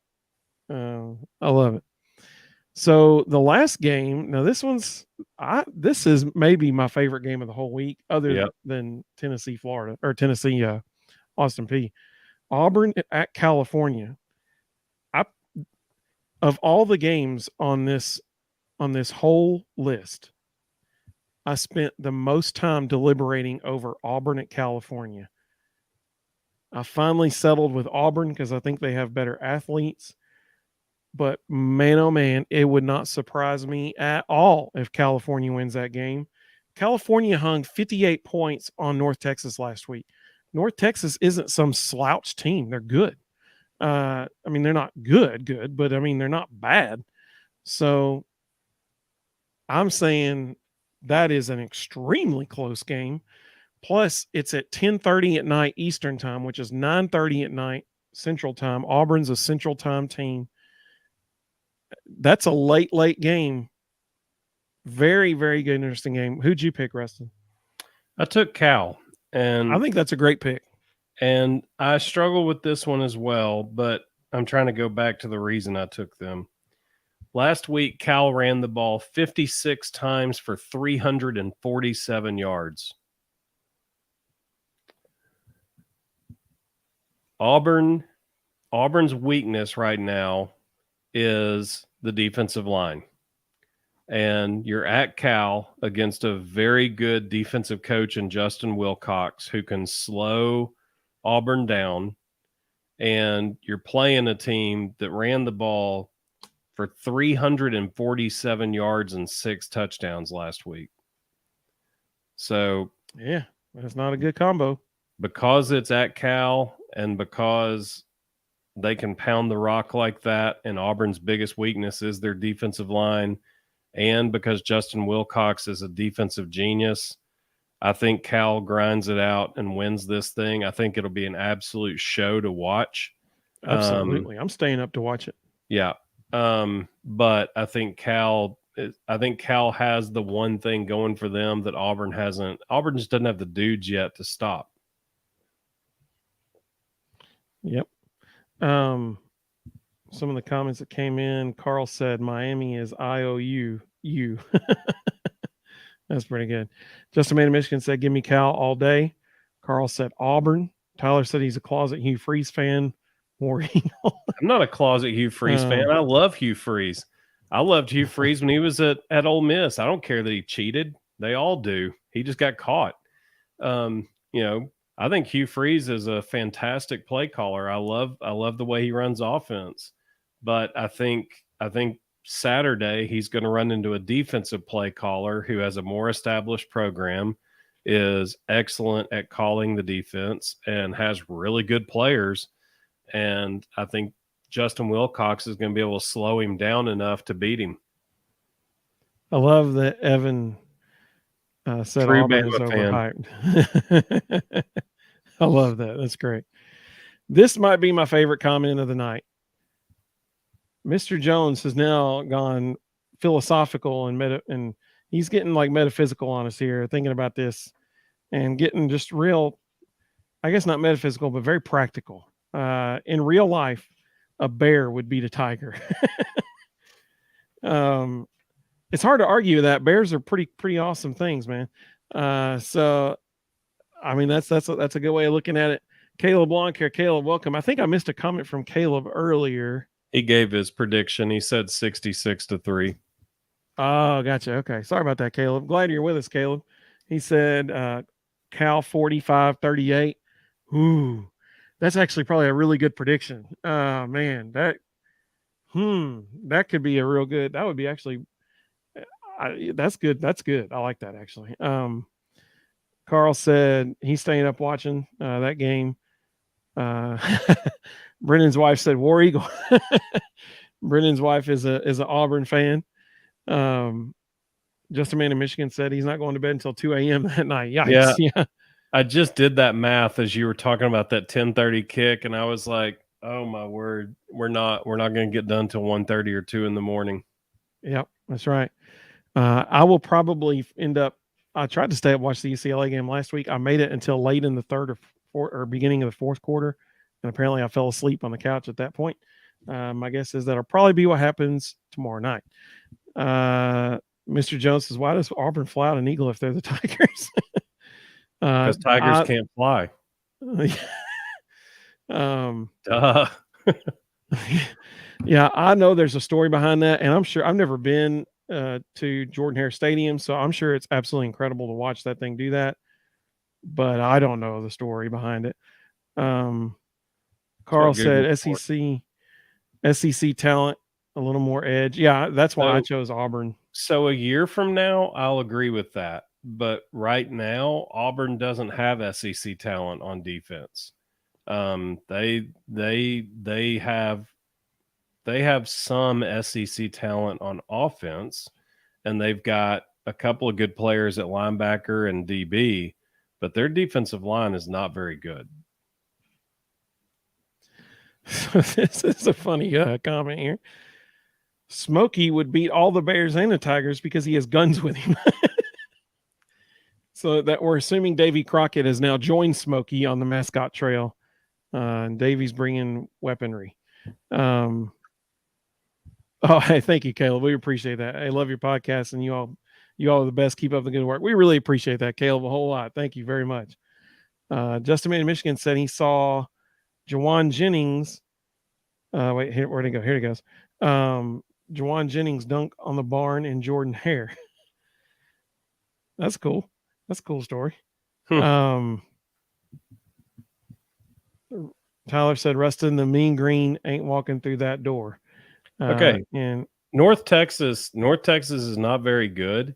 I love it. So the last game, now this is maybe my favorite game of the whole week, other Yep. than Tennessee, Florida, or Tennessee, Austin Peay. Auburn at California. I Of all the games on this whole list, I spent the most time deliberating over Auburn at California. I finally settled with Auburn because I think they have better athletes. But man, oh man, it would not surprise me at all if California wins that game. California hung 58 points on North Texas last week. North Texas isn't some slouch team. They're good. I mean, they're not good, but I mean, they're not bad. So I'm saying that is an extremely close game. Plus, it's at 10:30 at night Eastern time, which is 9:30 at night Central time. Auburn's a Central time team. That's a late game. Very, very good, interesting game. Who'd you pick, Rustin? I took Cal, and I think that's a great pick. And I struggle with this one as well, but I'm trying to go back to the reason I took them. Last week, Cal ran the ball 56 times for 347 yards. Auburn's weakness right now is the defensive line. And you're at Cal against a very good defensive coach in Justin Wilcox who can slow Auburn down, and you're playing a team that ran the ball for 347 yards and 6 touchdowns last week. So, yeah, that's not a good combo. Because it's at Cal and because they can pound the rock like that, and Auburn's biggest weakness is their defensive line, and because Justin Wilcox is a defensive genius, I think Cal grinds it out and wins this thing. I think it'll be an absolute show to watch. Absolutely. I'm staying up to watch it. Yeah. But I think Cal has the one thing going for them that Auburn hasn't. Auburn just doesn't have the dudes yet to stop. Yep. Some of the comments that came in, Carl said Miami is IOU. That's pretty good. Justin Man of Michigan said, give me Cal all day. Carl said Auburn. Tyler said he's a closet Hugh Freeze fan. I'm not a closet Hugh Freeze fan. I love Hugh Freeze. I loved Hugh Freeze when he was at Ole Miss. I don't care that he cheated. They all do. He just got caught. I think Hugh Freeze is a fantastic play caller. I love the way he runs offense. But I think Saturday he's going to run into a defensive play caller who has a more established program, is excellent at calling the defense, and has really good players. And I think Justin Wilcox is going to be able to slow him down enough to beat him. I love that Evan said True Auburn Bama is overhyped. I love that. That's great. This might be my favorite comment of the night. Mr. Jones has now gone philosophical and he's getting like metaphysical on us here, thinking about this and getting just real, I guess not metaphysical, but very practical. In real life, a bear would beat a tiger. It's hard to argue that bears are pretty awesome things, man. So, I mean, that's a good way of looking at it. Caleb Long here. Caleb, welcome. I think I missed a comment from Caleb earlier. He gave his prediction. He said 66-3. Oh, gotcha. Okay. Sorry about that, Caleb. Glad you're with us, Caleb. He said Cal 45-38. Ooh, that's actually probably a really good prediction. Man, that could be a real good. That would be actually that's good. That's good. I like that actually. Carl said he's staying up watching that game. Brennan's wife said War Eagle. Brennan's wife is an Auburn fan. Just a man in Michigan said he's not going to bed until 2 a.m. that night. Yikes. Yeah. I just did that math as you were talking about that 10:30 kick, and I was like, Oh my word. We're not going to get done till 1:30 or 2 in the morning. Yep, that's right. I will probably end up. I tried to stay up watch the UCLA game last week. I made it until late in the third or beginning of the fourth quarter, and apparently I fell asleep on the couch at that point. My guess is that'll probably be what happens tomorrow night. Mr. Jones says, "Why does Auburn fly out an eagle if they're the Tigers?" Because Tigers can't fly. Duh. Yeah, I know there's a story behind that, and I'm sure I've never been to Jordan Hare Stadium, so I'm sure it's absolutely incredible to watch that thing do that. But I don't know the story behind it. Carl said SEC talent, a little more edge. Yeah, that's why I chose Auburn. So a year from now, I'll agree with that. But right now, Auburn doesn't have SEC talent on defense. They have some SEC talent on offense, and they've got a couple of good players at linebacker and DB, but their defensive line is not very good. This is a funny comment here. Smokey would beat all the Bears and the Tigers because he has guns with him. So that we're assuming Davy Crockett has now joined Smokey on the mascot trail. And Davy's bringing weaponry. Oh, hey, thank you, Caleb. We appreciate that. I love your podcast, and you all are the best. Keep up the good work. We really appreciate that, Caleb, a whole lot. Thank you very much. Justin Man in Michigan said he saw Jawan Jennings. Wait, here, where'd it go? Here it goes. Jawan Jennings dunk on the barn in Jordan Hare. That's cool. That's a cool story. Tyler said, Rustin, the mean green ain't walking through that door. Okay. And North Texas is not very good,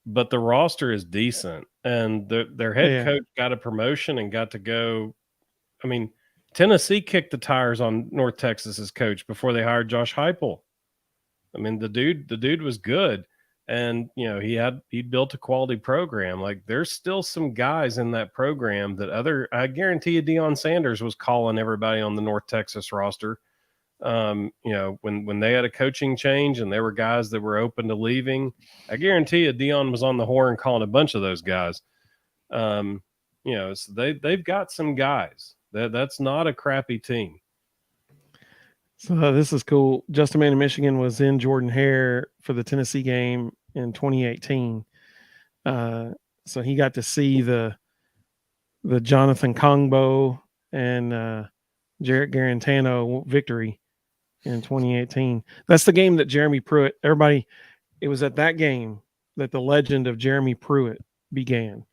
but the roster is decent. And their head coach got a promotion and got to go. I mean, Tennessee kicked the tires on North Texas's coach before they hired Josh Heupel. I mean, the dude was good. And, you know, he built a quality program. Like, there's still some guys in that program that I guarantee you Deion Sanders was calling everybody on the North Texas roster. You know, when they had a coaching change and there were guys that were open to leaving, I guarantee you Deion was on the horn calling a bunch of those guys. You know, so they've got some guys. That's not a crappy team. So this is cool. Justin Man in Michigan was in Jordan Hare for the Tennessee game in 2018. So he got to see the Jonathan Kongbo and Jarrett Garantano victory in 2018. That's the game that Jeremy Pruitt, it was at that game that the legend of Jeremy Pruitt began,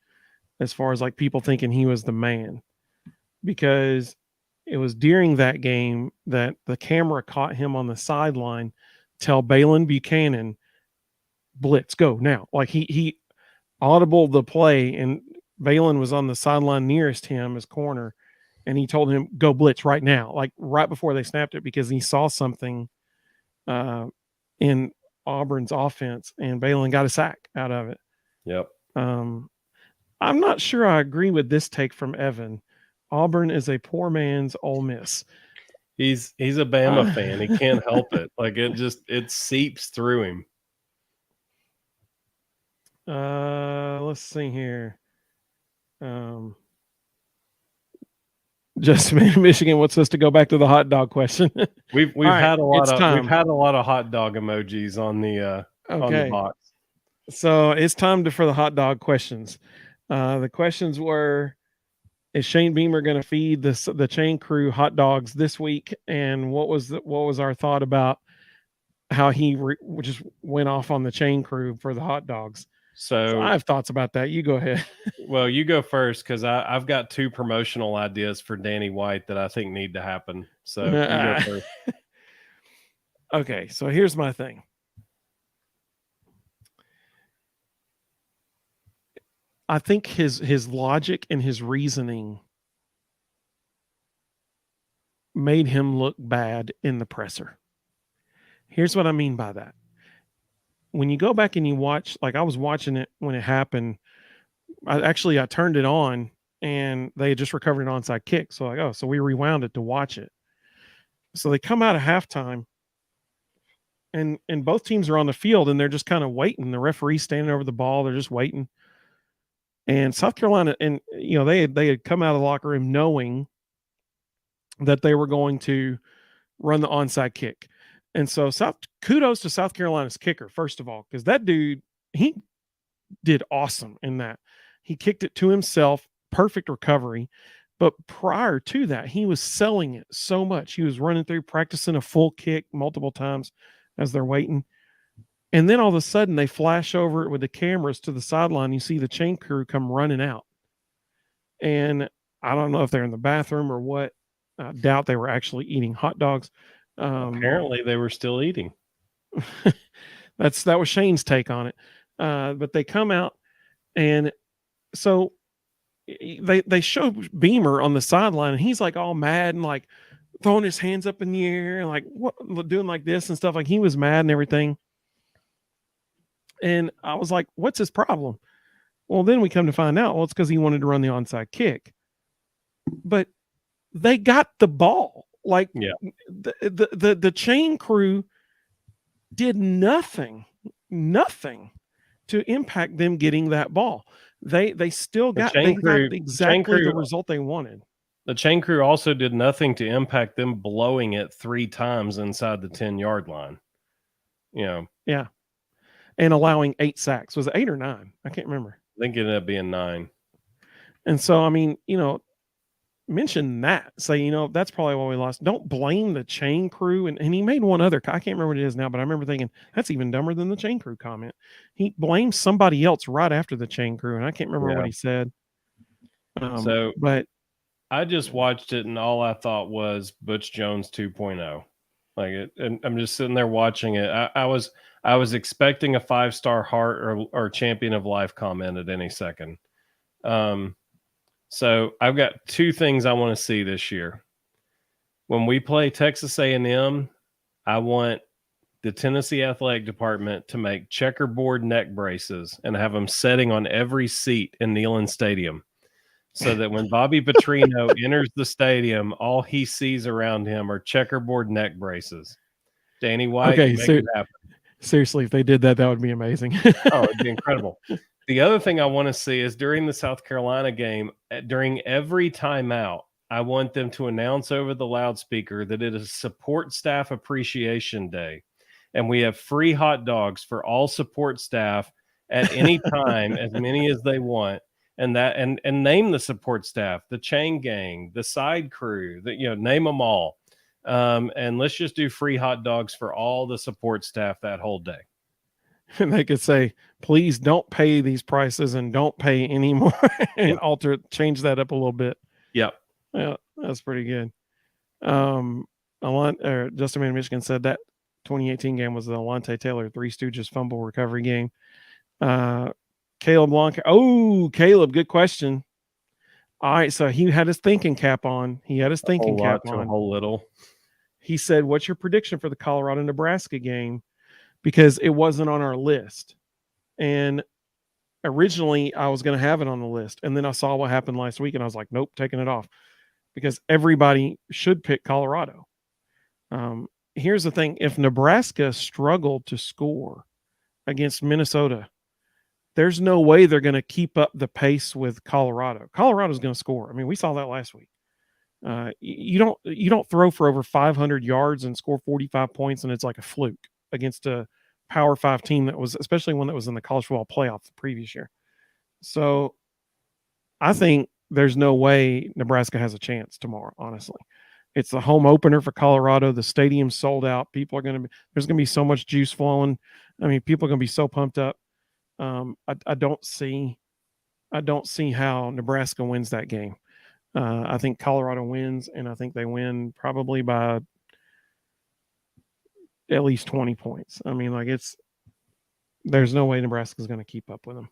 as far as like people thinking he was the man, because it was during that game that the camera caught him on the sideline tell Balin Buchanan, blitz, go now. Like he audibled the play, and Balin was on the sideline nearest him as corner, and he told him, go blitz right now, like right before they snapped it, because he saw something in Auburn's offense, and Balin got a sack out of it. Yep. I'm not sure I agree with this take from Evan. Auburn is a poor man's Ole Miss. He's a Bama fan. He can't help it. Like it seeps through him. Let's see here. Just Michigan wants us to go back to the hot dog question. We've had a lot of hot dog emojis on the box. So it's time for the hot dog questions. The questions were: is Shane Beamer going to feed the chain crew hot dogs this week? And what was our thought about how he just went off on the chain crew for the hot dogs? So I have thoughts about that. You go ahead. Well, you go first, because I've got two promotional ideas for Danny White that I think need to happen. So you go first. Okay, so here's my thing. I think his logic and his reasoning made him look bad in the presser. Here's what I mean by that. When you go back and you watch, like I was watching it when it happened, I turned it on and they had just recovered an onside kick. So so we rewound it to watch it. So they come out of halftime, and both teams are on the field, and they're just kind of waiting. The referee's standing over the ball. They're just waiting. And South Carolina, and they had come out of the locker room knowing that they were going to run the onside kick. And so kudos to South Carolina's kicker, first of all, because that dude, he did awesome in that. He kicked it to himself, perfect recovery. But prior to that, he was selling it so much. He was running through, practicing a full kick multiple times as they're waiting. And then all of a sudden, they flash over with the cameras to the sideline. You see the chain crew come running out. And I don't know if they're in the bathroom or what. I doubt they were actually eating hot dogs. Apparently, they were still eating. That was Shane's take on it. But they come out, and so they show Beamer on the sideline, and he's like all mad and like throwing his hands up in the air and like what doing like this and stuff. Like he was mad and everything. And I was like, what's his problem? Well, then we come to find out, well, it's because he wanted to run the onside kick. But they got the ball. Like the chain crew did nothing to impact them getting that ball. They still got exactly the result they wanted. The chain crew also did nothing to impact them blowing it 3 times inside the 10-yard line. Yeah. And allowing 8 sacks. Was it 8 or 9? I can't remember. I think it ended up being 9. And so, I mean, mention that. Say, that's probably why we lost. Don't blame the chain crew. And he made one other. I can't remember what it is now, but I remember thinking that's even dumber than the chain crew comment. He blamed somebody else right after the chain crew, and I can't remember what he said. But I just watched it, and all I thought was Butch Jones 2.0. And I'm just sitting there watching it. I was expecting a 5-star heart or champion of life comment at any second. So I've got 2 things I want to see this year. When we play Texas A&M, I want the Tennessee Athletic Department to make checkerboard neck braces and have them setting on every seat in Neyland Stadium, so that when Bobby Petrino enters the stadium, all he sees around him are checkerboard neck braces. Danny White, okay, make it happen. Seriously, if they did that, that would be amazing. Oh, it'd be incredible. The other thing I want to see is during the South Carolina game, during every timeout, I want them to announce over the loudspeaker that it is Support Staff Appreciation Day, and we have free hot dogs for all support staff at any time, as many as they want. And name the support staff, the chain gang, the side crew, name them all. And let's just do free hot dogs for all the support staff that whole day. And they could say, please don't pay these prices and don't pay any more and change that up a little bit. Yep. Yeah, that's pretty good. Justin Man Michigan said that 2018 game was the Alontae Taylor Three Stooges fumble recovery game. Caleb Blanc. Oh, Caleb, good question. All right, so he had his thinking cap on. He had his thinking cap on. A whole little. He said, what's your prediction for the Colorado-Nebraska game? Because it wasn't on our list. And originally I was going to have it on the list. And then I saw what happened last week and I was like, nope, taking it off. Because everybody should pick Colorado. Here's the thing. If Nebraska struggled to score against Minnesota, there's no way they're going to keep up the pace with Colorado. Colorado's going to score. I mean, we saw that last week. You don't throw for over 500 yards and score 45 points and it's like a fluke against a Power 5 team that was, especially one that was in the college football playoff the previous year. So I think there's no way Nebraska has a chance tomorrow, honestly. It's the home opener for Colorado. The stadium's sold out. There's going to be so much juice flowing. I mean, people are going to be so pumped up. I don't see how Nebraska wins that game. I think Colorado wins, and I think they win probably by at least 20 points. I mean, there's no way Nebraska is going to keep up with them,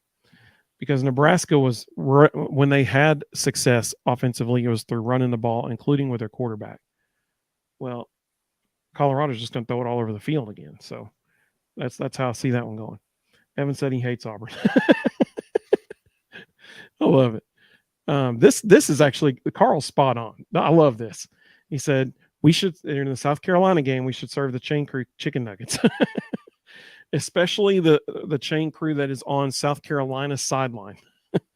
because Nebraska was, when they had success offensively, it was through running the ball, including with their quarterback. Well, Colorado's just going to throw it all over the field again. So that's how I see that one going. Evan said he hates Auburn. I love it. This is actually Carl's spot on. I love this. He said, We should, in the South Carolina game, we should serve the chain crew chicken nuggets, especially the chain crew that is on South Carolina's sideline.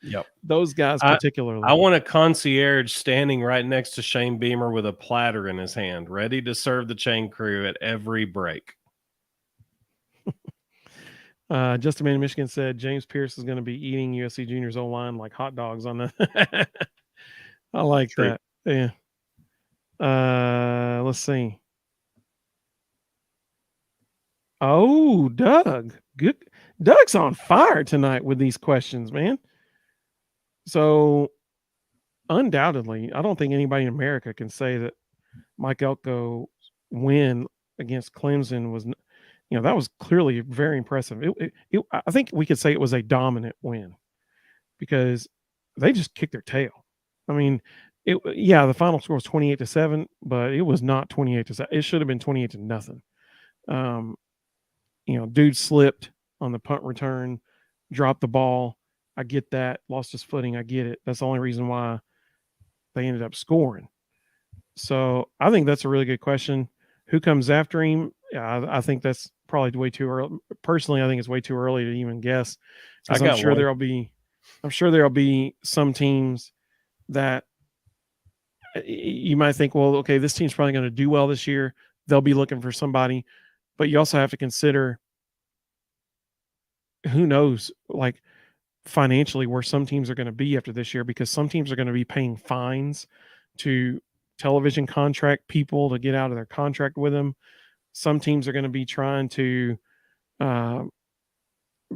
Yep. Those guys I particularly. want a concierge standing right next to Shane Beamer with a platter in his hand, ready to serve the chain crew at every break. Just a man in Michigan said James Pierce is going to be eating USC Juniors O line like hot dogs on the. I like True. that. Yeah. Let's see. Oh, Doug. Good. Doug's on fire tonight with these questions, man. So, undoubtedly, I don't think anybody in America can say that Mike Elko's win against Clemson was, that was clearly very impressive. I think we could say it was a dominant win because they just kicked their tail. I mean, the final score was 28-7, but it was not 28-7. It should have been 28-0. Dude slipped on the punt return, dropped the ball. I get that. Lost his footing. I get it. That's the only reason why they ended up scoring. So I think that's a really good question. Who comes after him? Yeah, I think that's probably way too early. Personally, I think it's way too early to even guess. I'm sure there'll be some teams that you might think, well, okay, this team's probably going to do well this year. They'll be looking for somebody, but you also have to consider who knows, like financially, where some teams are going to be after this year, because some teams are going to be paying fines to television contract people to get out of their contract with them. Some teams are going to be trying to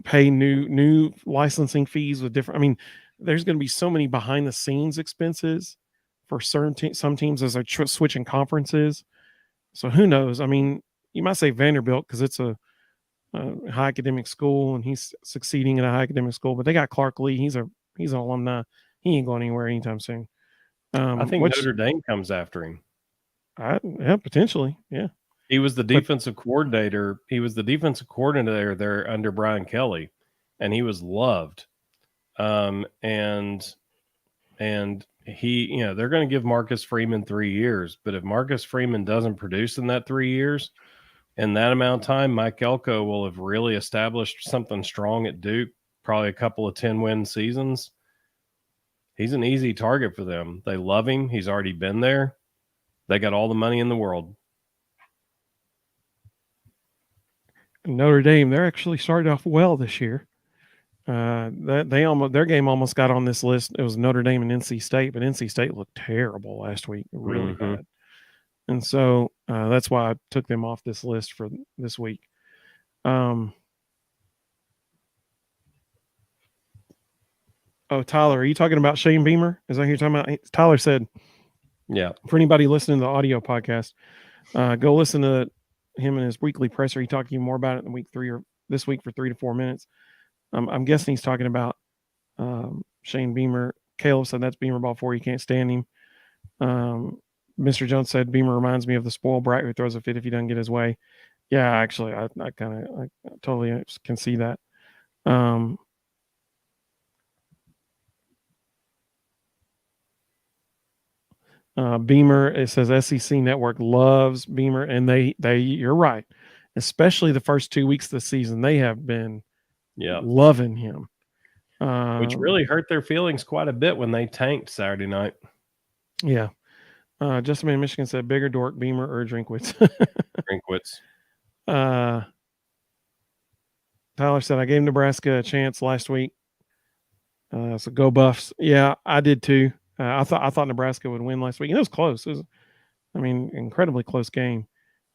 pay new licensing fees with different. I mean, there's going to be so many behind the scenes expenses for some teams as they're switching conferences. So who knows? I mean, you might say Vanderbilt because it's a high academic school and he's succeeding in a high academic school, but they got Clark Lee. He's an alumni. He ain't going anywhere anytime soon. I think Notre Dame comes after him. Yeah, potentially. Yeah. He was the defensive coordinator. He was the defensive coordinator there under Brian Kelly, and he was loved. And he, they're going to give Marcus Freeman 3 years, but if Marcus Freeman doesn't produce in that 3 years, in that amount of time, Mike Elko will have really established something strong at Duke, probably a couple of 10-win seasons. He's an easy target for them. They love him. He's already been there. They got all the money in the world. Notre Dame, they're actually started off well this year. Their game almost got on this list. It was Notre Dame and NC State, but NC State looked terrible last week, really bad. And so that's why I took them off this list for this week. Oh, Tyler, are you talking about Shane Beamer? Is that who you're talking about? Tyler said, yeah. For anybody listening to the audio podcast, go listen to him and his weekly presser. He talked to you more about it in week 3 or this week for 3 to 4 minutes. I'm guessing he's talking about Shane Beamer. Caleb said that's Beamer ball 4. You can't stand him. Mr. Jones said Beamer reminds me of the spoiled brat who throws a fit if he doesn't get his way. Yeah, actually, I totally can see that. Beamer, it says SEC Network loves Beamer, and they you're right, especially the first 2 weeks of the season, they have been loving him, which really hurt their feelings quite a bit when they tanked Saturday night. Yeah. Justin in Michigan said bigger dork, Beamer or Drinkwitz. Drinkwitz. Tyler said I gave Nebraska a chance last week. So go Buffs. Yeah, I did too. I thought Nebraska would win last week, and it was close. It was, incredibly close game.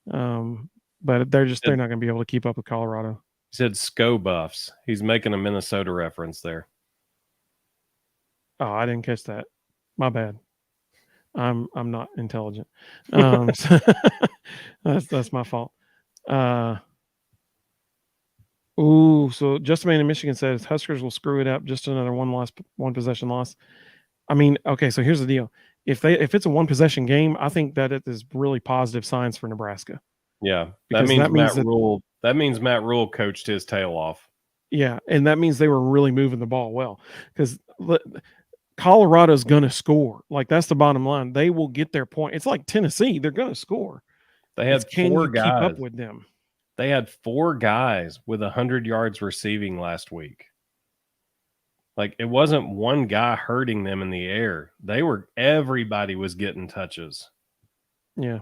But they're not going to be able to keep up with Colorado. He said SCO Buffs. He's making a Minnesota reference there. Oh, I didn't catch that. My bad. I'm not intelligent. That's my fault. So Just a Man in Michigan says Huskers will screw it up. Just another one possession loss. Okay, so here's the deal. If it's a one possession game, I think that it is really positive signs for Nebraska. Yeah, that means Matt Rule coached his tail off. Yeah, and that means they were really moving the ball well, because Colorado's going to score. Like, that's the bottom line. They will get their point. It's like Tennessee. They're going to score. They It's had can four you keep guys. up with them? They had 4 guys with 100 yards receiving last week. Like, it wasn't one guy hurting them in the air. Everybody was getting touches. Yeah.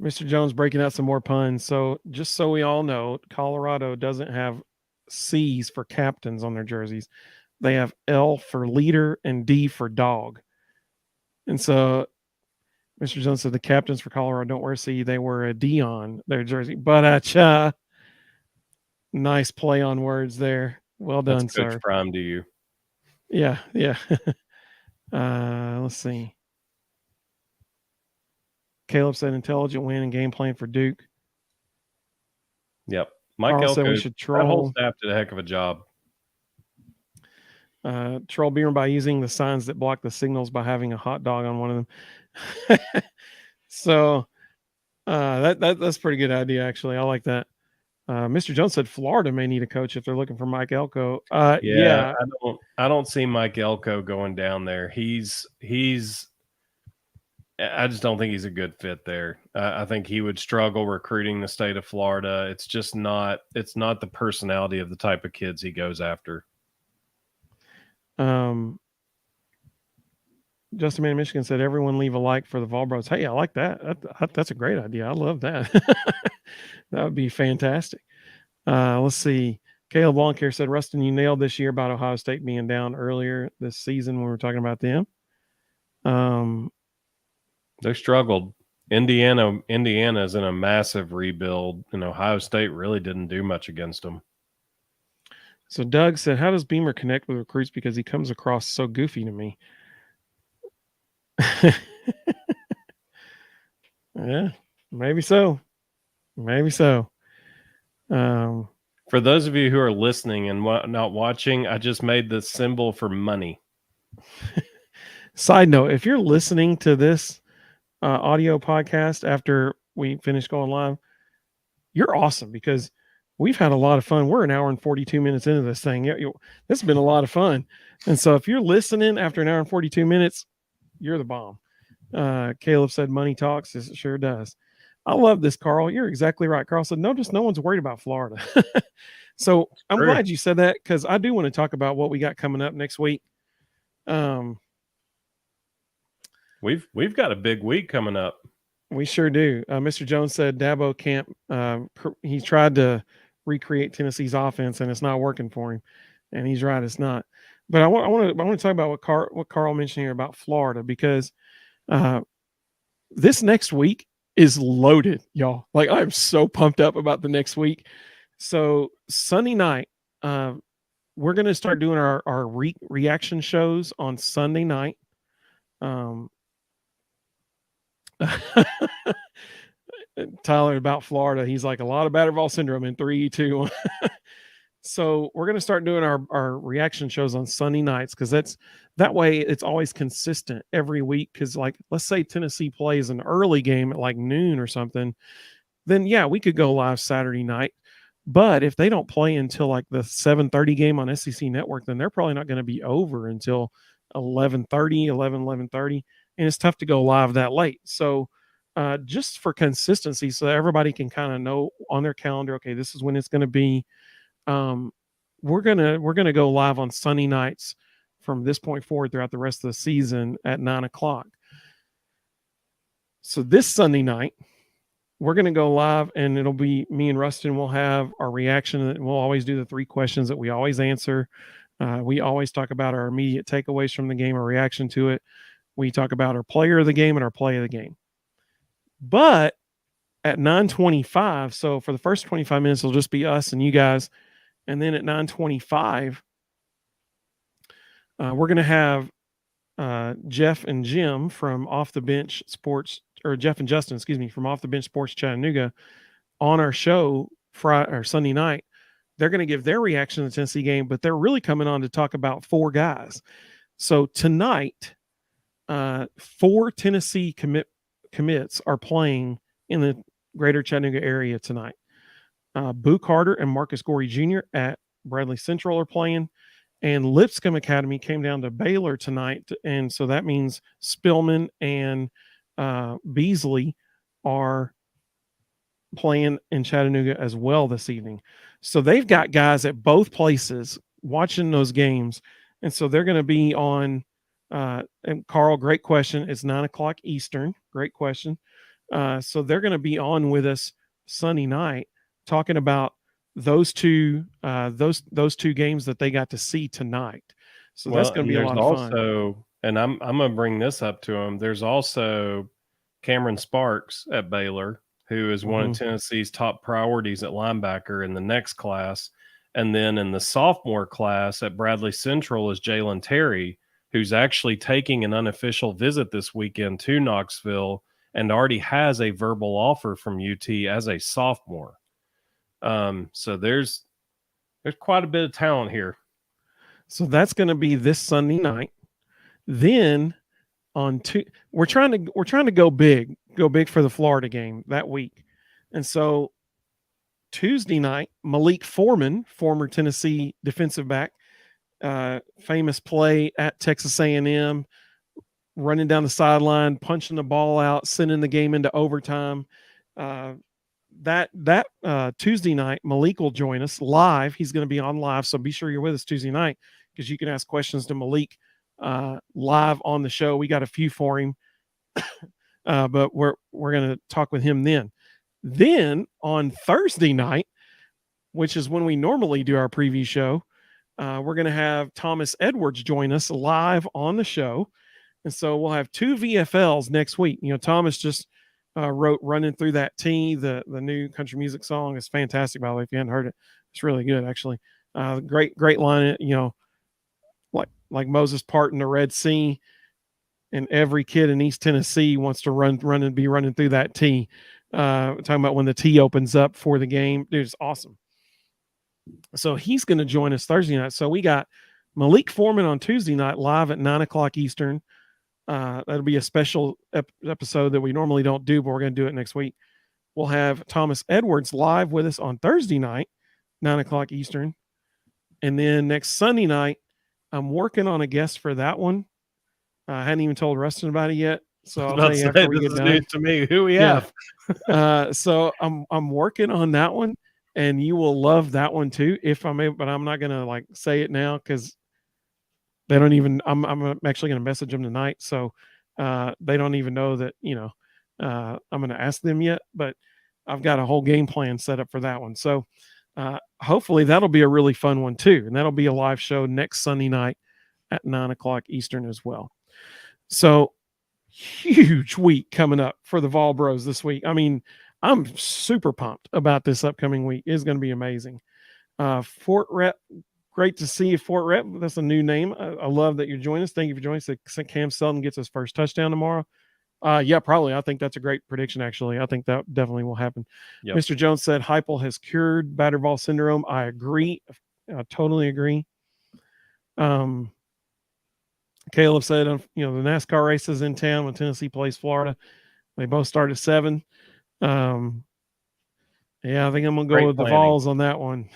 Mr. Jones breaking out some more puns. So just so we all know, Colorado doesn't have C's for captains on their jerseys. They have L for leader and D for dog. And so Mr. Jones said the captains for Colorado don't wear C. They wear a D on their jersey. But nice play on words there. Well done, That's Coach sir. Prime to you. Yeah. Let's see. Caleb said intelligent win and game plan for Duke. Yep. Mike Carl said Elko, we should that whole troll. staff did a heck of a job. Troll Beamer by using the signs that block the signals by having a hot dog on one of them. So that's a pretty good idea, actually. I like that. Mr. Jones said Florida may need a coach if they're looking for Mike Elko. Yeah. I don't see Mike Elko going down there. I just don't think he's a good fit there. I think he would struggle recruiting the state of Florida. It's not the personality of the type of kids he goes after. Justin Man Michigan said everyone leave a like for the Volbros. Hey, I like that. That's a great idea. I love that. That would be fantastic. Let's see. Caleb Longcare said, Rustin, you nailed this year about Ohio State being down earlier this season when we were talking about them. They struggled. Indiana is in a massive rebuild, and Ohio State really didn't do much against them. So Doug said, how does Beamer connect with recruits? Because he comes across so goofy to me. Yeah, maybe so. For those of you who are listening and not watching, I just made the symbol for money. Side note, if you're listening to this audio podcast after we finish going live, you're awesome because we've had a lot of fun. We're an hour and 42 minutes into this thing. This has been a lot of fun. And so if you're listening after an hour and 42 minutes, you're the bomb. Caleb said money talks. It sure does. I love this, Carl. You're exactly right. Carl said, notice no one's worried about Florida. So I'm glad you said that because I do want to talk about what we got coming up next week. We've got a big week coming up. We sure do. Mr. Jones said Dabo can't. He tried to recreate Tennessee's offense, and it's not working for him. And he's right, it's not. But I want to talk about what Carl mentioned here about Florida because this next week is loaded, y'all. Like, I'm so pumped up about the next week. So Sunday night, we're going to start doing our reaction shows on Sunday night. Tyler about Florida. He's like, a lot of Battervall syndrome in 3, 2, 1. So we're going to start doing our reaction shows on Sunday nights because that way it's always consistent every week. Because, like, let's say Tennessee plays an early game at like noon or something, then yeah, we could go live Saturday night. But if they don't play until like the 7:30 game on SEC Network, then they're probably not going to be over until 11:30, and it's tough to go live that late. So just for consistency, so that everybody can kind of know on their calendar, okay, this is when it's going to be. We're gonna go live on Sunday nights from this point forward throughout the rest of the season at 9:00. So this Sunday night, we're gonna go live, and it'll be me and Rustin will have our reaction. We'll always do the 3 questions that we always answer. We always talk about our immediate takeaways from the game, our reaction to it. We talk about our player of the game and our play of the game. But at 9:25, so for the first 25 minutes, it'll just be us and you guys. And then at 9:25, we're going to have Jeff and Jim from Off the Bench Sports, or Jeff and Justin, excuse me, from Off the Bench Sports Chattanooga on our show Friday or Sunday night. They're going to give their reaction to the Tennessee game, but they're really coming on to talk about 4 guys. So tonight, 4 Tennessee commits are playing in the greater Chattanooga area tonight. Boo Carter and Marcus Gorey Jr. at Bradley Central are playing, and Lipscomb Academy came down to Baylor tonight, and so that means Spillman and Beasley are playing in Chattanooga as well this evening. So they've got guys at both places watching those games, and so they're going to be on. And Carl, great question. It's 9 o'clock Eastern. Great question. So they're going to be on with us Sunday night, talking about those two games that they got to see tonight. So that's Well, going to and be a there's lot of fun. also, and I'm gonna bring this up to him. There's also Cameron Sparks at Baylor, who is one of Tennessee's top priorities at linebacker in the next class. And then in the sophomore class at Bradley Central is Jalen Terry, who's actually taking an unofficial visit this weekend to Knoxville and already has a verbal offer from UT as a sophomore. So there's quite a bit of talent here. So that's going to be this Sunday night. Then on two, we're trying to go big for the Florida game that week, and so Tuesday night, Malik Foreman, former Tennessee defensive back, famous play at Texas A&M, running down the sideline, punching the ball out, sending the game into overtime. That Tuesday night, Malik will join us live. He's going to be on live, so be sure you're with us Tuesday night because you can ask questions to Malik live on the show. We got a few for him, but we're going to talk with him then. Then on Thursday night, which is when we normally do our preview show, we're going to have Thomas Edwards join us live on the show. And so we'll have two VFLs next week. You know, Thomas just wrote Running Through That T, the new country music song. It's fantastic, by the way. If you hadn't heard it, it's really good, actually. Great line, you know, like Moses parting the Red Sea, and every kid in East Tennessee wants to run and be running through that T. Talking about when the T opens up for the game. Dude, it's awesome. So he's going to join us Thursday night. So we got Malik Foreman on Tuesday night live at 9 o'clock Eastern. That'll be a special episode that we normally don't do, but we're going to do it next week. We'll have Thomas Edwards live with us on Thursday night, 9 o'clock Eastern. And then next Sunday night, I'm working on a guest for that one. I hadn't even told Rustin about it yet. So I'll tell you after we get done. News to me. Who we have? So I'm working on that one, and you will love that one too if I'm able, but I'm not gonna like say it now because they don't even. I'm actually gonna message them tonight, so they don't even know that I'm gonna ask them yet. But I've got a whole game plan set up for that one. So hopefully that'll be a really fun one too, and that'll be a live show next Sunday night at 9 o'clock Eastern as well. So huge week coming up for the Vol Bros this week. I mean, I'm super pumped about this upcoming week. It's going to be amazing. Fort Rep, great to see you, Fort Rep. That's a new name. I love that you're joining us. Thank you for joining us. Cam Selton gets his first touchdown tomorrow. Yeah, probably. I think that's a great prediction, actually. I think that definitely will happen. Yep. Mr. Jones said Heupel has cured battered ball syndrome. I agree. I totally agree. Caleb said, the NASCAR races in town when Tennessee plays Florida. They both start at 7. Yeah, I think I'm going to go with the Vols on that one.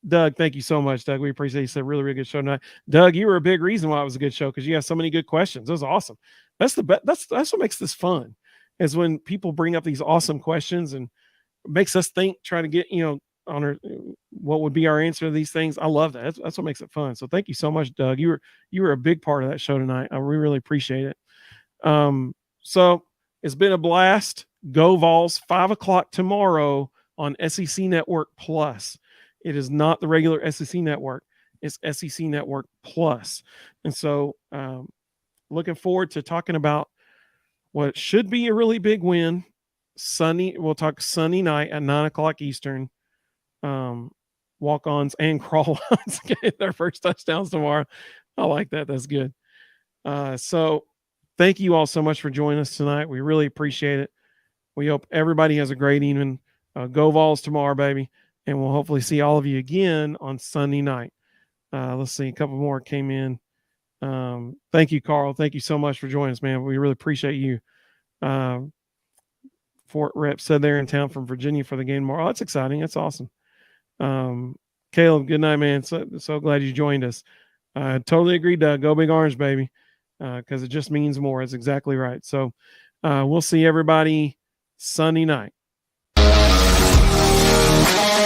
Doug, thank you so much, Doug. We appreciate it. You said really, really good show tonight. Doug, you were a big reason why it was a good show because you have so many good questions. That was awesome. That's what makes this fun, is when people bring up these awesome questions and makes us think, try to get, on what would be our answer to these things. I love that. That's what makes it fun. So thank you so much, Doug. You were a big part of that show tonight. We really appreciate it. So it's been a blast. Go Vols, 5:00 tomorrow on SEC Network Plus. It is not the regular SEC Network. It's SEC Network Plus. And so looking forward to talking about what should be a really big win. We'll talk Sunday night at 9:00 Eastern. Walk-ons and crawl-ons get their first touchdowns tomorrow. I like that. That's good. So thank you all so much for joining us tonight. We really appreciate it. We hope everybody has a great evening. Go Vols tomorrow, baby. And we'll hopefully see all of you again on Sunday night. Let's see. A couple more came in. Thank you, Carl. Thank you so much for joining us, man. We really appreciate you. Fort Rep said they're in town from Virginia for the game tomorrow. Oh, that's exciting. That's awesome. Caleb, good night, man. So glad you joined us. Totally agree, Doug. Go Big Orange, baby, because it just means more. It's exactly right. So we'll see everybody Sunday night.